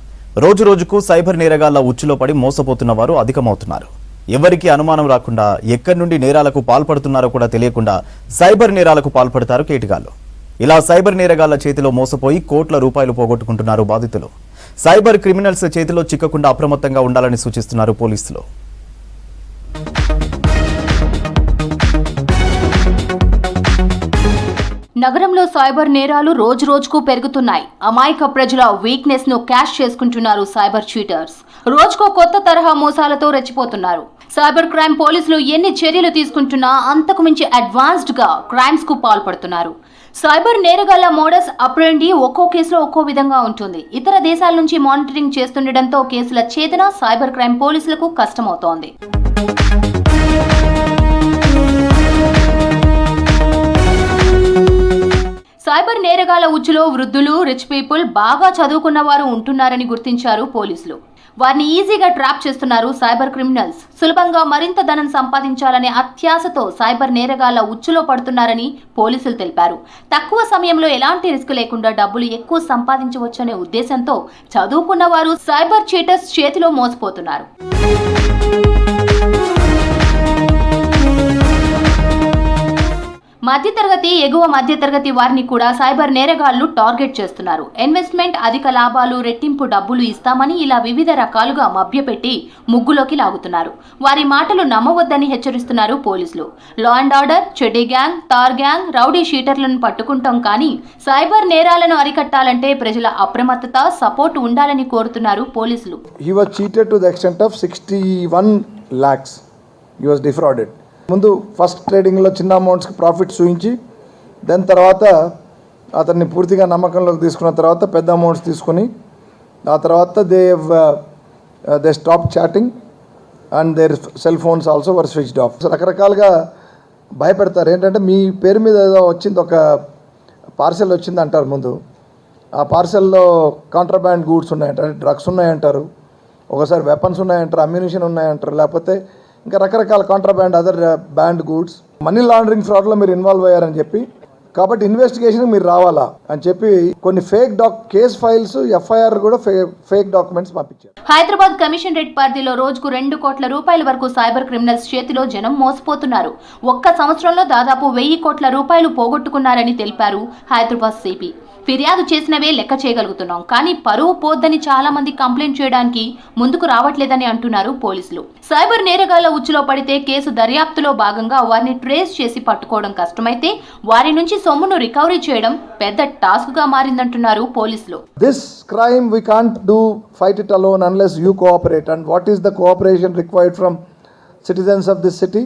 రోజు రోజుకు సైబర్ నేరగాళ్ల ఉచ్చులో పడి మోసపోతున్న వారు అధికమవుతున్నారు. ఎవరికి అనుమానం రాకుండా ఎక్కడి నుండి నేరాలకు పాల్పడుతున్నారో కూడా తెలియకుండా సైబర్ నేరాలకు పాల్పడతారు కేటుగాళ్లు. ఇలా సైబర్ నేరగాళ్ల చేతిలో మోసపోయి కోట్ల రూపాయలు పోగొట్టుకుంటున్నారు బాధితులు. సైబర్ క్రిమినల్స్ చేతిలో చిక్కకుండా అప్రమత్తంగా ఉండాలని సూచిస్తున్నారు పోలీసులు. నగరంలో సైబర్ నేరాలు రోజురోజుకు పెరుగుతున్నాయి. అమాయక ప్రజల వీక్నెస్ ను క్యాష్ చేసుకుంటున్నారు సైబర్ చీటర్స్. రోజుకో కొత్త తరహా మోసాలతో రెచ్చిపోతున్నారు. సైబర్ క్రైమ్ పోలీసులు ఎన్ని చర్యలు తీసుకుంటున్నా అంతకు మించి అడ్వాన్స్డ్ గా క్రైమ్స్ కు పాల్పడుతున్నారు. సైబర్ నేరగాళ్ల మోడస్ ఆపరెండి ఒక్కో కేసులో ఒక్కో విధంగా ఉంటుంది. ఇతర దేశాల నుంచి మానిటరింగ్ చేస్తుండటంతో కేసుల ఛేదన సైబర్ క్రైమ్ పోలీసులకు కష్టమవుతోంది. సైబర్ నేరగాళ్ల ఉచ్చులో వృద్ధులు, రిచ్ పీపుల్, బాగా చదువుకున్న వారు ఉంటున్నారని గుర్తించారు పోలీసులు. వారిని ఈజీగా ట్రాప్ చేస్తున్నారు సైబర్ క్రిమినల్స్. సులభంగా మరింత ధనం సంపాదించాలనే అత్యాశతో సైబర్ నేరగాళ్ల ఉచ్చులో పడుతున్నారని పోలీసులు తెలిపారు. తక్కువ సమయంలో ఎలాంటి రిస్క్ లేకుండా డబ్బులు ఎక్కువ సంపాదించవచ్చనే ఉద్దేశంతో చదువుకున్న వారు సైబర్ చీటర్స్ చేతిలో మోసపోతున్నారు. మధ్యతరగతి, ఎగువ మధ్యతరగతి వారిని కూడా సైబర్ నేరగాళ్లు టార్గెట్ చేస్తున్నారు. ఇన్వెస్ట్మెంట్, అధిక లాభాలు, రెట్టింపు డబ్బులు ఇస్తామని ఇలా వివిధ రకాలుగా మభ్యపెట్టి ముగ్గులోకి లాగుతున్నారు. వారి మాటలు నమ్మవద్దని హెచ్చరిస్తున్నారు పోలీసులు. Law and order, Cheddi gang, Thar gang, rowdy షీటర్లను పట్టుకుంటాం కానీ సైబర్ నేరాలను అరికట్టాలంటే ప్రజల అప్రమత్తత, సపోర్ట్ ఉండాలని కోరుతున్నారు పోలీసులు. He was cheated to the extent of 61 lakhs. He was defrauded. ముందు ఫస్ట్ ట్రేడింగ్లో చిన్న అమౌంట్స్కి ప్రాఫిట్ చూపించి దాని తర్వాత అతన్ని పూర్తిగా నమ్మకంలోకి తీసుకున్న తర్వాత పెద్ద అమౌంట్స్ తీసుకొని ఆ తర్వాత they stop chatting and their cell phones also were switched off. రకరకాలుగా భయపెడతారు. ఏంటంటే మీ పేరు మీద ఏదో వచ్చింది, ఒక పార్సెల్ వచ్చింది అంటారు. ముందు ఆ పార్సెల్లో కాంట్రాబ్యాండ్ గూడ్స్ ఉన్నాయంటారు, డ్రగ్స్ ఉన్నాయంటారు, ఒకసారి వెపన్స్ ఉన్నాయంటారు, అమ్యూనిషన్ ఉన్నాయంటారు, లేకపోతే ఇంకా రకరకాల contraband, other band goods, money laundering ఫ్రాడ్లో మీరు ఇన్వాల్వ్ అయ్యారని చెప్పి, కాబట్టి ఇన్వెస్టిగేషన్ మీరు రావాలా అని చెప్పి కొన్ని ఫేక్ కేస్ ఫైల్స్, ఎఫ్ఐఆర్ కూడా ఫేక్ డాక్యుమెంట్స్ పంపించారు. హైదరాబాద్ కమిషనరేట్ పరిధిలో రోజుకు 2 కోట్ల రూపాయల వరకు సైబర్ క్రిమినల్స్ చేతిలో జనం మోసపోతున్నారు. ఒక్క సంవత్సరంలో దాదాపు 1000 కోట్ల రూపాయలు పోగొట్టుకున్నారని తెలిపారు హైదరాబాద్ సిపి. ఫిర్యాదు చేసినవే లెక్క చేయగలుగుతున్నాం, కానీ పరువు పోద్దని చాలా మంది కంప్లైంట్ చేయడానికి ముందుకు రావట్లేదని అంటున్నారు పోలీసులు. సైబర్ నేరగాళ్ల ఉచ్చులో పడితే కేసు దర్యాప్తులో భాగంగా వారిని ట్రేస్ చేసి పట్టుకోవడం కష్టమైతే వారి నుంచి సొమ్మును రికవరీ చేయడం పెద్ద టాస్క్ గా మారిందంటున్నారు పోలీసులు. This crime we can't fight it alone unless you cooperate. And what is the cooperation required from citizens of this city?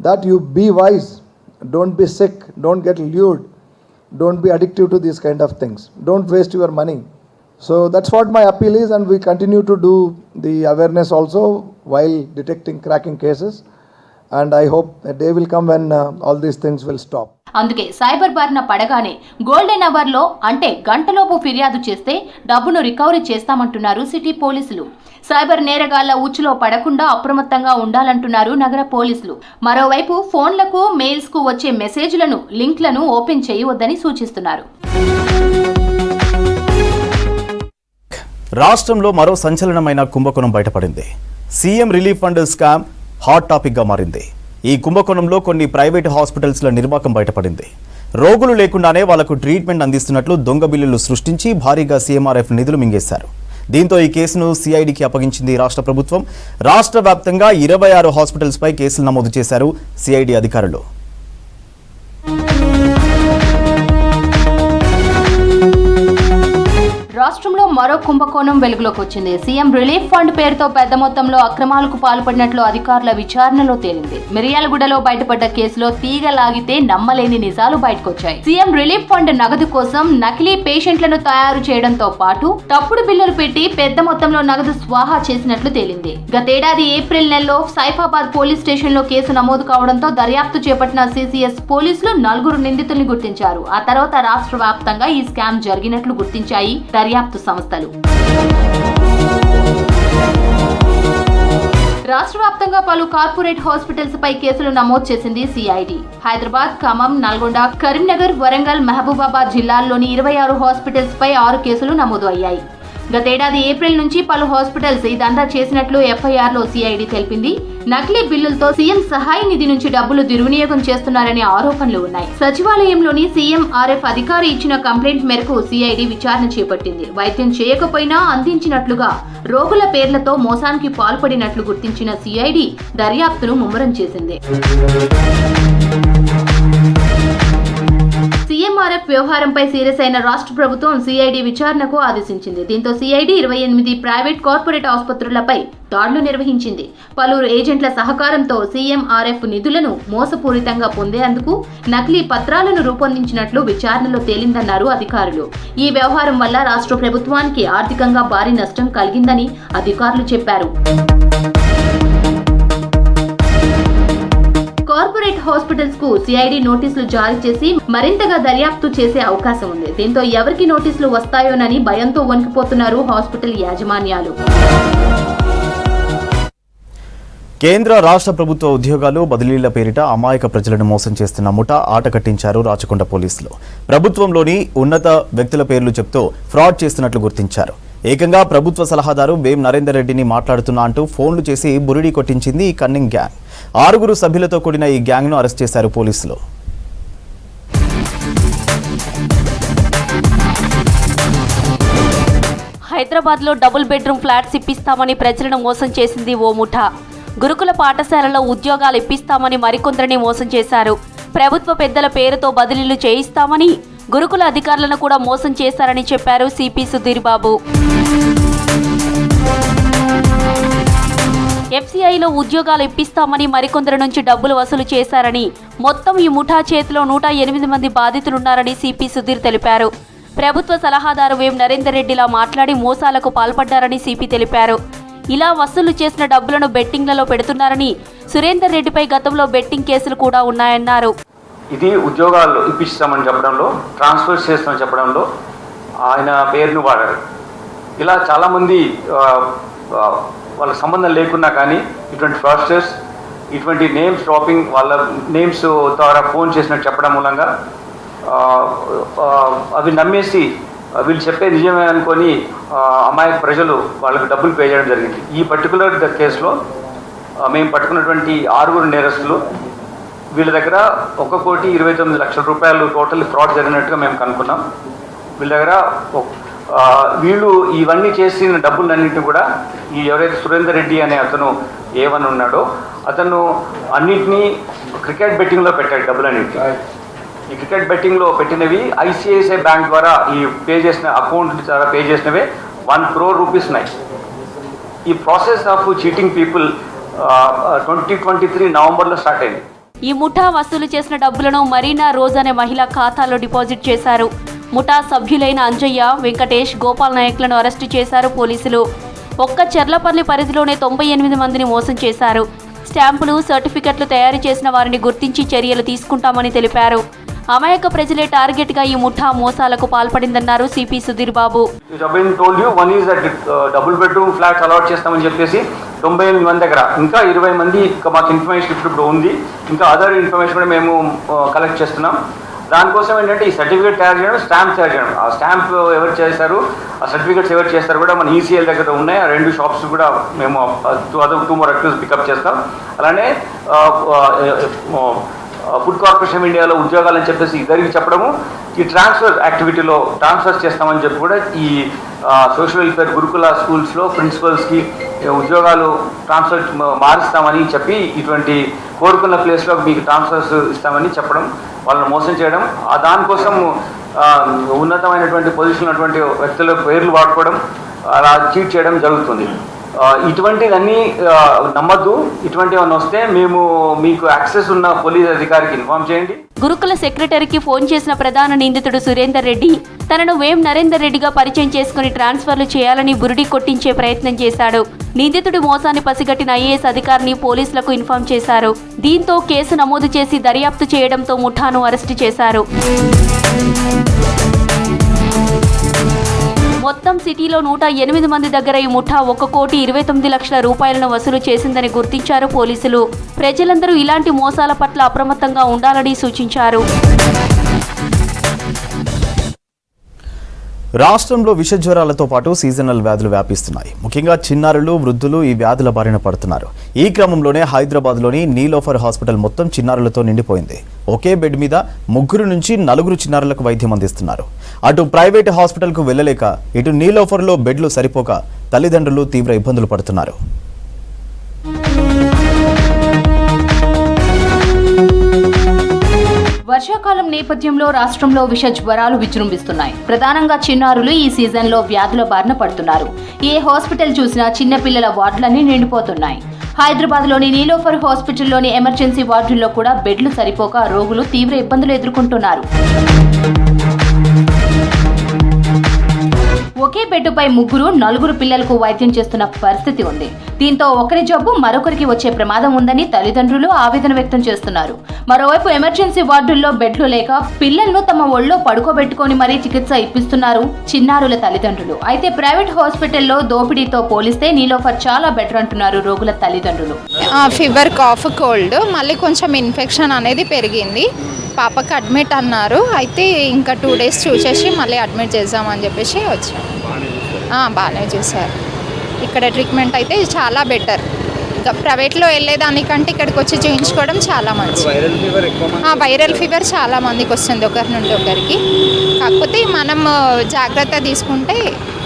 That you be wise, don't be sick, don't get lured. Don't be addictive to these kind of things. Don't waste your money. So that's what my appeal is, and we continue to do the awareness also while detecting, cracking cases. And I hope a day will come when all these things will stop. అందుకే cyber బారిన పడగానే golden అవర్లో అంటే గంటలోపు ఫిర్యాదు చేస్తే డబ్బును recovery చేస్తామంటున్నారు city పోలీసులు. Cyber నేరగాళ్ల ఉచ్చులో పడకుండా అప్రమత్తంగా ఉండాలంటున్నారు నగర పోలీసులు. మరోవైపు ఫోన్లకు, మెయిల్స్ కు వచ్చే మెసేజ్లను, లింక్లను ఓపెన్ చేయవద్దని సూచిస్తున్నారు. రాష్ట్రంలో మరో సంచలనమైన కుంభకోణం బయటపడింది. CM relief fund scam hot topic గా మారింది. ఈ కుంభకోణంలో కొన్ని ప్రైవేట్ హాస్పిటల్స్ల నిర్వాకం బయటపడింది. రోగులు లేకుండానే వాళ్లకు ట్రీట్మెంట్ అందిస్తున్నట్లు దొంగ బిల్లులు సృష్టించి భారీగా సీఎంఆర్ఎఫ్ నిధులు మింగేశారు. దీంతో ఈ కేసును సిఐడికి అప్పగించింది రాష్ట్ర ప్రభుత్వం. రాష్ట్ర వ్యాప్తంగా 26 హాస్పిటల్స్పై కేసులు నమోదు చేశారు సిఐడి అధికారులు. రాష్ట్రంలో మరో కుంభకోణం వెలుగులోకి వచ్చింది. సీఎం రిలీఫ్ ఫండ్ పేరుతో పెద్ద మొత్తంలో అక్రమాలకు పాల్పడినట్లు అధికారుల విచారణలో తేలింది. మిర్యాలగూడలో బయటపడ్డ కేసులో తీగ లాగితే నమ్మలేని నిజాలు బయటకొచ్చాయి. సీఎం రిలీఫ్ ఫండ్ నగదు కోసం నకిలీ పేషెంట్లను తయారు చేయడంతో పాటు తప్పుడు బిల్లులు పెట్టి పెద్ద మొత్తంలో నగదు స్వాహా చేసినట్లు తేలింది. గతేడాది ఏప్రిల్ నెలలో సైఫాబాద్ పోలీస్ స్టేషన్ లో కేసు నమోదు కావడంతో దర్యాప్తు చేపట్టిన సిసిఎస్ పోలీసులు 4 నిందితుల్ని గుర్తించారు. ఆ తర్వాత రాష్ట్ర వ్యాప్తంగా ఈ స్కామ్ జరిగినట్లు గుర్తించాయి దర్యాప్తు సంస్థలు. రాష్ట్ర వ్యాప్తంగా పలు కార్పొరేట్ హాస్పిటల్స్ పై కేసులు నమోదు చేసింది సిఐడి. హైదరాబాద్, ఖమ్మం, నల్గొండ, కరీంనగర్, వరంగల్, మహబూబాబాద్ జిల్లాల్లోని 26 హాస్పిటల్స్ పై 6 కేసులు నమోదు అయ్యాయి. గతేడాది ఏప్రిల్ నుంచి పలు హాస్పిటల్స్ ఈ దందా చేసినట్లు ఎఫ్ఐఆర్ లో సిఐడి తెలిపింది. నకిలీ బిల్లులతో సీఎం సహాయ నిధి నుంచి డబ్బులు దుర్వినియోగం చేస్తున్నారనే ఆరోపణలు ఉన్నాయి. సచివాలయంలోని సీఎంఆర్ఎఫ్ అధికారి ఇచ్చిన కంప్లైంట్ మేరకు సిఐడి విచారణ చేపట్టింది. వైద్యం చేయకపోయినా అందించినట్లుగా రోగుల పేర్లతో మోసానికి పాల్పడినట్లు గుర్తించిన సిఐడి దర్యాప్తును ముమ్మరం చేసింది. సీఎంఆర్ఎఫ్ వ్యవహారంపై సీరియస్ అయిన రాష్ట్ర ప్రభుత్వం సిఐడి విచారణకు ఆదేశించింది. దీంతో సిఐడి 28 ప్రైవేట్ కార్పొరేట్ ఆసుపత్రులపై దాడులు నిర్వహించింది. పలువురు ఏజెంట్ల సహకారంతో సీఎంఆర్ఎఫ్ నిధులను మోసపూరితంగా పొందేందుకు నకిలీ పత్రాలను రూపొందించినట్లు విచారణలో తేలిందన్నారు అధికారులు. ఈ వ్యవహారం వల్ల రాష్ట్ర ప్రభుత్వానికి ఆర్థికంగా భారీ నష్టం కలిగిందని అధికారులు చెప్పారు. కార్పొరేట్ హాస్పిటల్స్ కు సిఐడి నోటీసులు జారీ చేసి మరింతగా దర్యాప్తు చేసే అవకాశం ఉంది. దీంతో ఎవరికి నోటీసులు వస్తాయోనని భయంతో వణికిపోతున్నారు హాస్పిటల్ యాజమాన్యాలు. కేంద్ర రాష్ట్ర ప్రభుత్వ ఉద్యోగాలు బదిలీల పేరిట అమాయక ప్రజలను మోసం చేస్తున్న ముఠా ఆట కట్టించారు రాచకొండ పోలీసులు. ప్రభుత్వంలోని ఉన్నత వ్యక్తుల పేర్లు చెప్తూ ఫ్రాడ్ చేస్తున్నట్లు గుర్తించారు. ఏకంగా ప్రభుత్వ సలహాదారు వేం నరేందర్ రెడ్డిని మాట్లాడుతున్నా అంటూ ఫోన్లు చేసి బురిడి కొట్టించింది ఈ కన్నింగ్ గ్యాంగ్. 6 సభ్యులతో కూడిన ఈ గ్యాంగ్ను అరెస్ట్ చేశారు పోలీసులు. హైదరాబాద్లో డబుల్ బెడ్రూమ్ ఫ్లాట్స్ ఇప్పిస్తామని ప్రజలను మోసం చేసింది ఓ ముఠా. గురుకుల పాఠశాలలో ఉద్యోగాలు ఇప్పిస్తామని మరికొందరిని మోసం చేశారు. ప్రభుత్వ పెద్దల పేరుతో బదిలీలు చేయిస్తామని గురుకుల అధికారులను కూడా మోసం చేశారని చెప్పారు సిపి సుధీర్ బాబు. ఎఫ్సిఐలో ఉద్యోగాలు ఇప్పిస్తామని మరికొందరి నుంచి డబ్బులు వసూలు చేశారని, మొత్తం ఈ ముఠా చేతిలో 108 మంది బాధితులున్నారని సిపి సుధీర్ తెలిపారు. ప్రభుత్వ సలహాదారు వేం నరేందర్ రెడ్డిలా మాట్లాడి మోసాలకు పాల్పడ్డారని సిపి తెలిపారు. ఇలా వసూలు చేసిన డబ్బులను బెట్టింగ్లలో పెడుతున్నారని, సురేందర్ రెడ్డిపై గతంలో బెట్టింగ్ కేసులు కూడా ఉన్నాయన్నారు. ఇది ఉద్యోగాలు ఇప్పిస్తామని చెప్పడంలో, ట్రాన్స్ఫర్ చేస్తామని చెప్పడంలో ఆయన పేరును వాడారు. ఇలా చాలామంది వాళ్ళ సంబంధం లేకున్నా కానీ ఇటువంటి ఫ్రాడ్స్టర్స్ ఇటువంటి నేమ్స్ డ్రాపింగ్ వాళ్ళ నేమ్స్ ద్వారా ఫోన్ చేసినట్టు చెప్పడం మూలంగా అవి నమ్మేసి వీళ్ళు చెప్పే నిజమే అనుకొని అమాయక ప్రజలు వాళ్ళకి డబ్బులు పే చేయడం జరిగింది. ఈ పర్టికులర్ కేసులో మేము పట్టుకున్నటువంటి 6 నేరస్తులు వీళ్ళ దగ్గర 1,29,00,000 రూపాయలు టోటల్ ఫ్రాడ్ జరిగినట్టుగా మేము కనుక్కున్నాం. వీళ్ళ దగ్గర వీళ్ళు ఇవన్నీ చేసిన డబ్బులన్నింటినీ కూడా ఈ ఎవరైతే సురేందర్ రెడ్డి అనే అతను ఏమని ఉన్నాడో అతను అన్నింటినీ క్రికెట్ బెట్టింగ్లో పెట్టాడు. డబ్బులన్నింటినీ ఈ క్రికెట్ బెట్టింగ్లో పెట్టినవి ఐసిఐసిఐ బ్యాంక్ ద్వారా ఈ పే చేసిన అకౌంట్ ద్వారా పే చేసినవే 1 crore రూపీస్ ఉన్నాయి. ఈ ప్రాసెస్ ఆఫ్ చీటింగ్ పీపుల్ 2023 నవంబర్లో స్టార్ట్ అయింది. ఈ ముఠా వసూలు చేసిన డబ్బులను మరీనా రోజ్ అనే మహిళ ఖాతాలో డిపాజిట్ చేశారు. ముఠా సభ్యులైన అంజయ్య, వెంకటేష్, గోపాల్ నాయక్లను అరెస్టు చేశారు పోలీసులు. ఒక్క చెర్లపల్లి పరిధిలోనే 98 మందిని మోసం చేశారు. స్టాంపులు, సర్టిఫికెట్లు తయారు చేసిన వారిని గుర్తించి చర్యలు తీసుకుంటామని తెలిపారు. అమాయక ప్రజలే టార్గెట్గా ఈ ముఠా మోసాలకు పాల్పడిందన్నారు CP Sudheer Babu. Double bedroom flats allot చేస్తామని చెప్పేసి 98 మంది దగ్గర ఇంకా 20 మంది మాకు ఇన్ఫర్మేషన్ ఇప్పుడు ఉంది. ఇంకా అదర్ ఇన్ఫర్మేషన్ కూడా మేము కలెక్ట్ చేస్తున్నాం. దానికోసం ఏంటంటే ఈ సర్టిఫికేట్ తయారు చేయడం, స్టాంప్ తయారు చేయడం. ఆ స్టాంప్ ఎవరు చేస్తారు, ఆ సర్టిఫికేట్స్ ఎవరు చేస్తారు కూడా మన ఈసీఎల్ దగ్గర ఉన్నాయి. ఆ 2 షాప్స్ కూడా మేము 2 more అక్యూజ్ పికప్ చేస్తాం. అలానే ఫుడ్ కార్పొరేషన్ ఆఫ్ ఇండియాలో ఉద్యోగాలని చెప్పేసి ఇద్దరికి చెప్పడము, ఈ ట్రాన్స్ఫర్ యాక్టివిటీలో ట్రాన్స్ఫర్ చేస్తామని చెప్పి కూడా ఈ సోషల్ వెల్ఫేర్ గురుకుల స్కూల్స్లో ప్రిన్సిపల్స్కి ఉద్యోగాలు ట్రాన్స్ఫర్ మారుస్తామని చెప్పి ఇటువంటి కోరుకున్న ప్లేస్లో మీకు ట్రాన్స్ఫర్స్ ఇస్తామని చెప్పడం, వాళ్ళని మోసం చేయడం. దానికోసం ఉన్నతమైనటువంటి పొజిషన్ ఉన్నటువంటి వ్యక్తుల పేర్లు వాడుకోవడం, అలా చీట్ చేయడం జరుగుతుంది. ఇటువంటివన్నీ నమ్మద్దు. ఇటువంటివన్నీ వస్తే మీకు యాక్సెస్ ఉన్న పోలీస్ అధికారికి ఇన్ఫార్మ్ చేయండి. గురుకుల సెక్రటరీకి ఫోన్ చేసిన ప్రధాన నిందితుడు సురేందర్ రెడ్డి తనను వేం నరేందర్ రెడ్డిగా పరిచయం చేసుకుని ట్రాన్స్ఫర్లు చేయాలని బురిడి కొట్టించే ప్రయత్నం చేశాడు. నిందితుడి మోసాన్ని పసిగట్టిన ఐఏఎస్ అధికారిని పోలీసులకు ఇన్ఫార్మ్ చేశారు. దీంతో కేసు నమోదు చేసి దర్యాప్తు చేయడంతో ముఠాను అరెస్టు చేశారు. మొత్తం సిటీలో 108 మంది దగ్గర ఈ ముఠా 1,29,00,000 రూపాయలను వసూలు చేసిందని గుర్తించారు పోలీసులు. ప్రజలందరూ ఇలాంటి మోసాల పట్ల అప్రమత్తంగా ఉండాలని సూచించారు. రాష్ట్రంలో విషజ్వరాలతో పాటు సీజనల్ వ్యాధులు వ్యాపిస్తున్నాయి. ముఖ్యంగా చిన్నారులు, వృద్ధులు ఈ వ్యాధుల బారిన పడుతున్నారు. ఈ క్రమంలోనే హైదరాబాద్లోని నీలోఫర్ హాస్పిటల్ మొత్తం చిన్నారులతో నిండిపోయింది. ఒకే బెడ్ మీద 3 నుంచి 4 చిన్నారులకు వైద్యం అందిస్తున్నారు. అటు ప్రైవేట్ హాస్పిటల్కు వెళ్లలేక ఇటు నీలోఫర్లో బెడ్లు సరిపోక తల్లిదండ్రులు తీవ్ర ఇబ్బందులు పడుతున్నారు. వర్షాకాలం నేపథ్యంలో రాష్ట్రంలో విష జ్వరాలు విజృంభిస్తున్నాయి. ప్రధానంగా చిన్నారులు ఈ సీజన్లో వ్యాధుల బారిన పడుతున్నారు. ఏ హాస్పిటల్ చూసినా చిన్నపిల్లల వార్డులన్నీ నిండిపోతున్నాయి. హైదరాబాద్లోని నీలోఫర్ హాస్పిటల్లోని ఎమర్జెన్సీ వార్డుల్లో కూడా బెడ్లు సరిపోక రోగులు తీవ్ర ఇబ్బందులు ఎదుర్కొంటున్నారు. ఒకే బెడ్డుపై 3-4 పిల్లలకు వైద్యం చేస్తున్న పరిస్థితి ఉంది. దీంతో ఒకరి జబ్బు మరొకరికి వచ్చే ప్రమాదం ఉందని తల్లిదండ్రులు ఆవేదన వ్యక్తం చేస్తున్నారు. మరోవైపు ఎమర్జెన్సీ వార్డుల్లో బెడ్లు లేక పిల్లలను తమ ఒళ్ళో పడుకోబెట్టుకొని మరీ చికిత్స ఇప్పిస్తున్నారు చిన్నారుల తల్లిదండ్రులు. అయితే ప్రైవేట్ హాస్పిటల్లో దోపిడీతో పోలిస్తే నీలోఫర్ చాలా బెటర్ అంటున్నారు రోగుల తల్లిదండ్రులు. ఫీవర్, కాఫ్, కోల్డ్, మళ్ళీ కొంచెం ఇన్ఫెక్షన్ అనేది పెరిగింది. పాపకి అడ్మిట్ అన్నారు. అయితే ఇంకా 2 days చూసేసి మళ్ళీ అడ్మిట్ చేద్దామని చెప్పేసి వచ్చాం. బాగానే చేశారు. ఇక్కడ ట్రీట్మెంట్ అయితే చాలా బెటర్. ఇంకా ప్రైవేట్లో వెళ్ళేదానికంటే ఇక్కడికి వచ్చి చూయించుకోవడం చాలా మంచిది. వైరల్ ఫీవర్ చాలా మందికి వస్తుంది, ఒకరి నుండి ఒకరికి. కాకపోతే మనం జాగ్రత్త తీసుకుంటే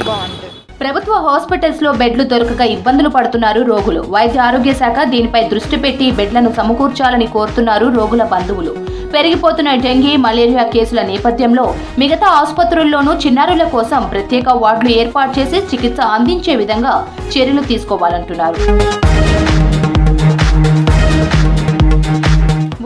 బాగుంటుంది. ప్రభుత్వ హాస్పిటల్స్ లో బెడ్లు దొరకక ఇబ్బందులు పడుతున్నారు రోగులు. వైద్య ఆరోగ్య శాఖ దీనిపై దృష్టి పెట్టి బెడ్లను సమకూర్చాలని కోరుతున్నారు రోగుల బంధువులు. పెరిగిపోతున్న డెంగీ, మలేరియా కేసుల నేపథ్యంలో మిగతా ఆసుపత్రుల్లోనూ చిన్నారుల కోసం ప్రత్యేక వార్డులు ఏర్పాటు చేసి చికిత్స అందించే విధంగా చర్యలు తీసుకోవాలంటున్నారు.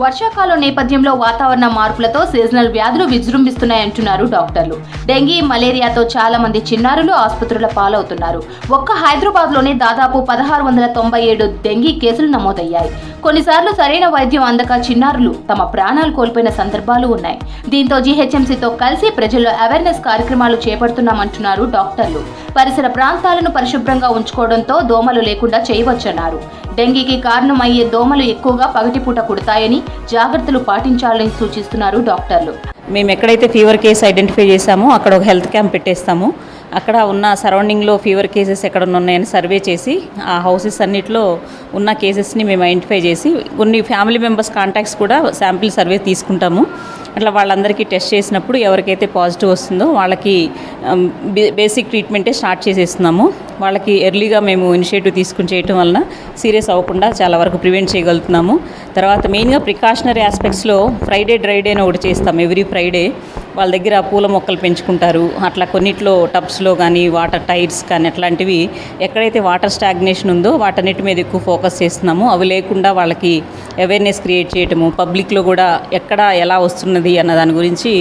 వర్షాకాలం నేపథ్యంలో వాతావరణ మార్పులతో సీజనల్ వ్యాధులు విజృంభిస్తున్నాయంటున్నారు డాక్టర్లు. డెంగీ, మలేరియాతో చాలా మంది చిన్నారులు ఆసుపత్రుల పాలవుతున్నారు. ఒక్క హైదరాబాద్లోనే దాదాపు 1697 డెంగీ కేసులు నమోదయ్యాయి. కొన్నిసార్లు సరైన వైద్యం అందక చిన్నారులు తమ ప్రాణాలు కోల్పోయిన సందర్భాలు ఉన్నాయి. దీంతో జీహెచ్ఎంసీతో కలిసి ప్రజల్లో అవేర్నెస్ కార్యక్రమాలు చేపడుతున్నామంటున్నారు డాక్టర్లు. పరిసర ప్రాంతాలను పరిశుభ్రంగా ఉంచుకోవడంతో దోమలు లేకుండా చేయవచ్చన్నారు. డెంగీకి కారణమయ్యే దోమలు ఎక్కువగా పగటిపూట కుడతాయని జాగ్రత్తలు పాటించాలని సూచిస్తున్నారు డాక్టర్లు. మేము ఎక్కడైతే ఫీవర్ కేసు ఐడెంటిఫై చేసామో అక్కడ ఒక హెల్త్ క్యాంప్ పెట్టేస్తాము. అక్కడ ఉన్న సరౌండింగ్లో ఫీవర్ కేసెస్ ఎక్కడ ఉన్నాయని సర్వే చేసి ఆ హౌసెస్ అన్నిటిలో ఉన్న కేసెస్ని మేము ఐడెంటిఫై చేసి కొన్ని ఫ్యామిలీ మెంబర్స్ కాంటాక్ట్స్ కూడా శాంపిల్ సర్వే తీసుకుంటాము. అట్లా వాళ్ళందరికీ టెస్ట్ చేసినప్పుడు ఎవరికైతే పాజిటివ్ వస్తుందో వాళ్ళకి బేసిక్ ట్రీట్మెంటే స్టార్ట్ చేసేస్తున్నాము. వాళ్ళకి ఎర్లీగా మేము ఇనిషియేటివ్ తీసుకుని చేయటం వలన సీరియస్ అవ్వకుండా చాలా వరకు ప్రివెంట్ చేయగలుగుతున్నాము. తర్వాత మెయిన్గా ప్రికాషనరీ ఆస్పెక్ట్స్లో ఫ్రైడే డ్రై డే అని ఒకటి చేస్తాం. ఎవ్రీ ఫ్రైడే వాళ్ళ దగ్గర పూల మొక్కలు పెంచుకుంటారు. అట్లా కొన్నిట్లో టబ్స్లో కానీ వాటర్ టైర్స్ కానీ అట్లాంటివి ఎక్కడైతే వాటర్ స్టాగ్నేషన్ ఉందో వాటన్నిటి మీద ఎక్కువ ఫోకస్ చేస్తున్నాము. అవి లేకుండా వాళ్ళకి అవేర్నెస్ క్రియేట్ చేయటము, పబ్లిక్లో కూడా ఎక్కడ ఎలా వస్తున్నది అన్న దాని గురించి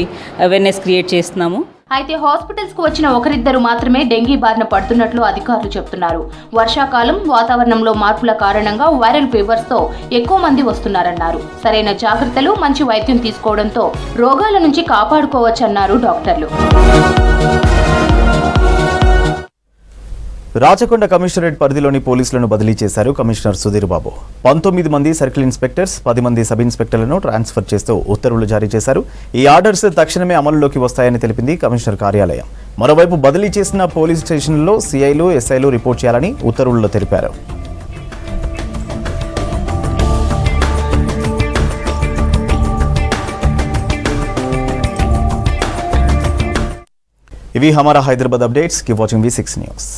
అవేర్నెస్ క్రియేట్ చేస్తున్నాము. అయితే హాస్పిటల్స్ కు వచ్చిన ఒకరిద్దరు మాత్రమే డెంగీ బారిన పడుతున్నట్లు అధికారులు చెబుతున్నారు. వర్షాకాలం, వాతావరణంలో మార్పుల కారణంగా వైరల్ ఫీవర్స్ తో ఎక్కువ మంది వస్తున్నారన్నారు. సరైన జాగ్రత్తలు, మంచి వైద్యం తీసుకోవడంతో రోగాల నుంచి కాపాడుకోవచ్చన్నారు డాక్టర్లు. రాచకొండ కమిషనరేట్ పరిధిలోని పోలీసులను బదిలీ చేశారు కమిషనర్ సుధీర్ బాబు. 19 మంది సర్కిల్ ఇన్స్పెక్టర్స్, 10 మంది సబ్ ఇన్స్పెక్టర్లను ట్రాన్స్ఫర్ చేస్తూ ఉత్తర్వులు జారీ చేశారు. ఈ ఆర్డర్స్ తక్షణమే అమలులోకి వస్తాయని తెలిపింది కమిషనర్ కార్యాలయం. మరోవైపు బదిలీ చేసిన పోలీస్ స్టేషన్లలో సిఐలు, ఎస్ఐలు రిపోర్ట్ చేయాలని ఉత్తర్వుల్లో తెలిపారు. ఇవి Hamara Hyderabad updates. Keep watching V6 news.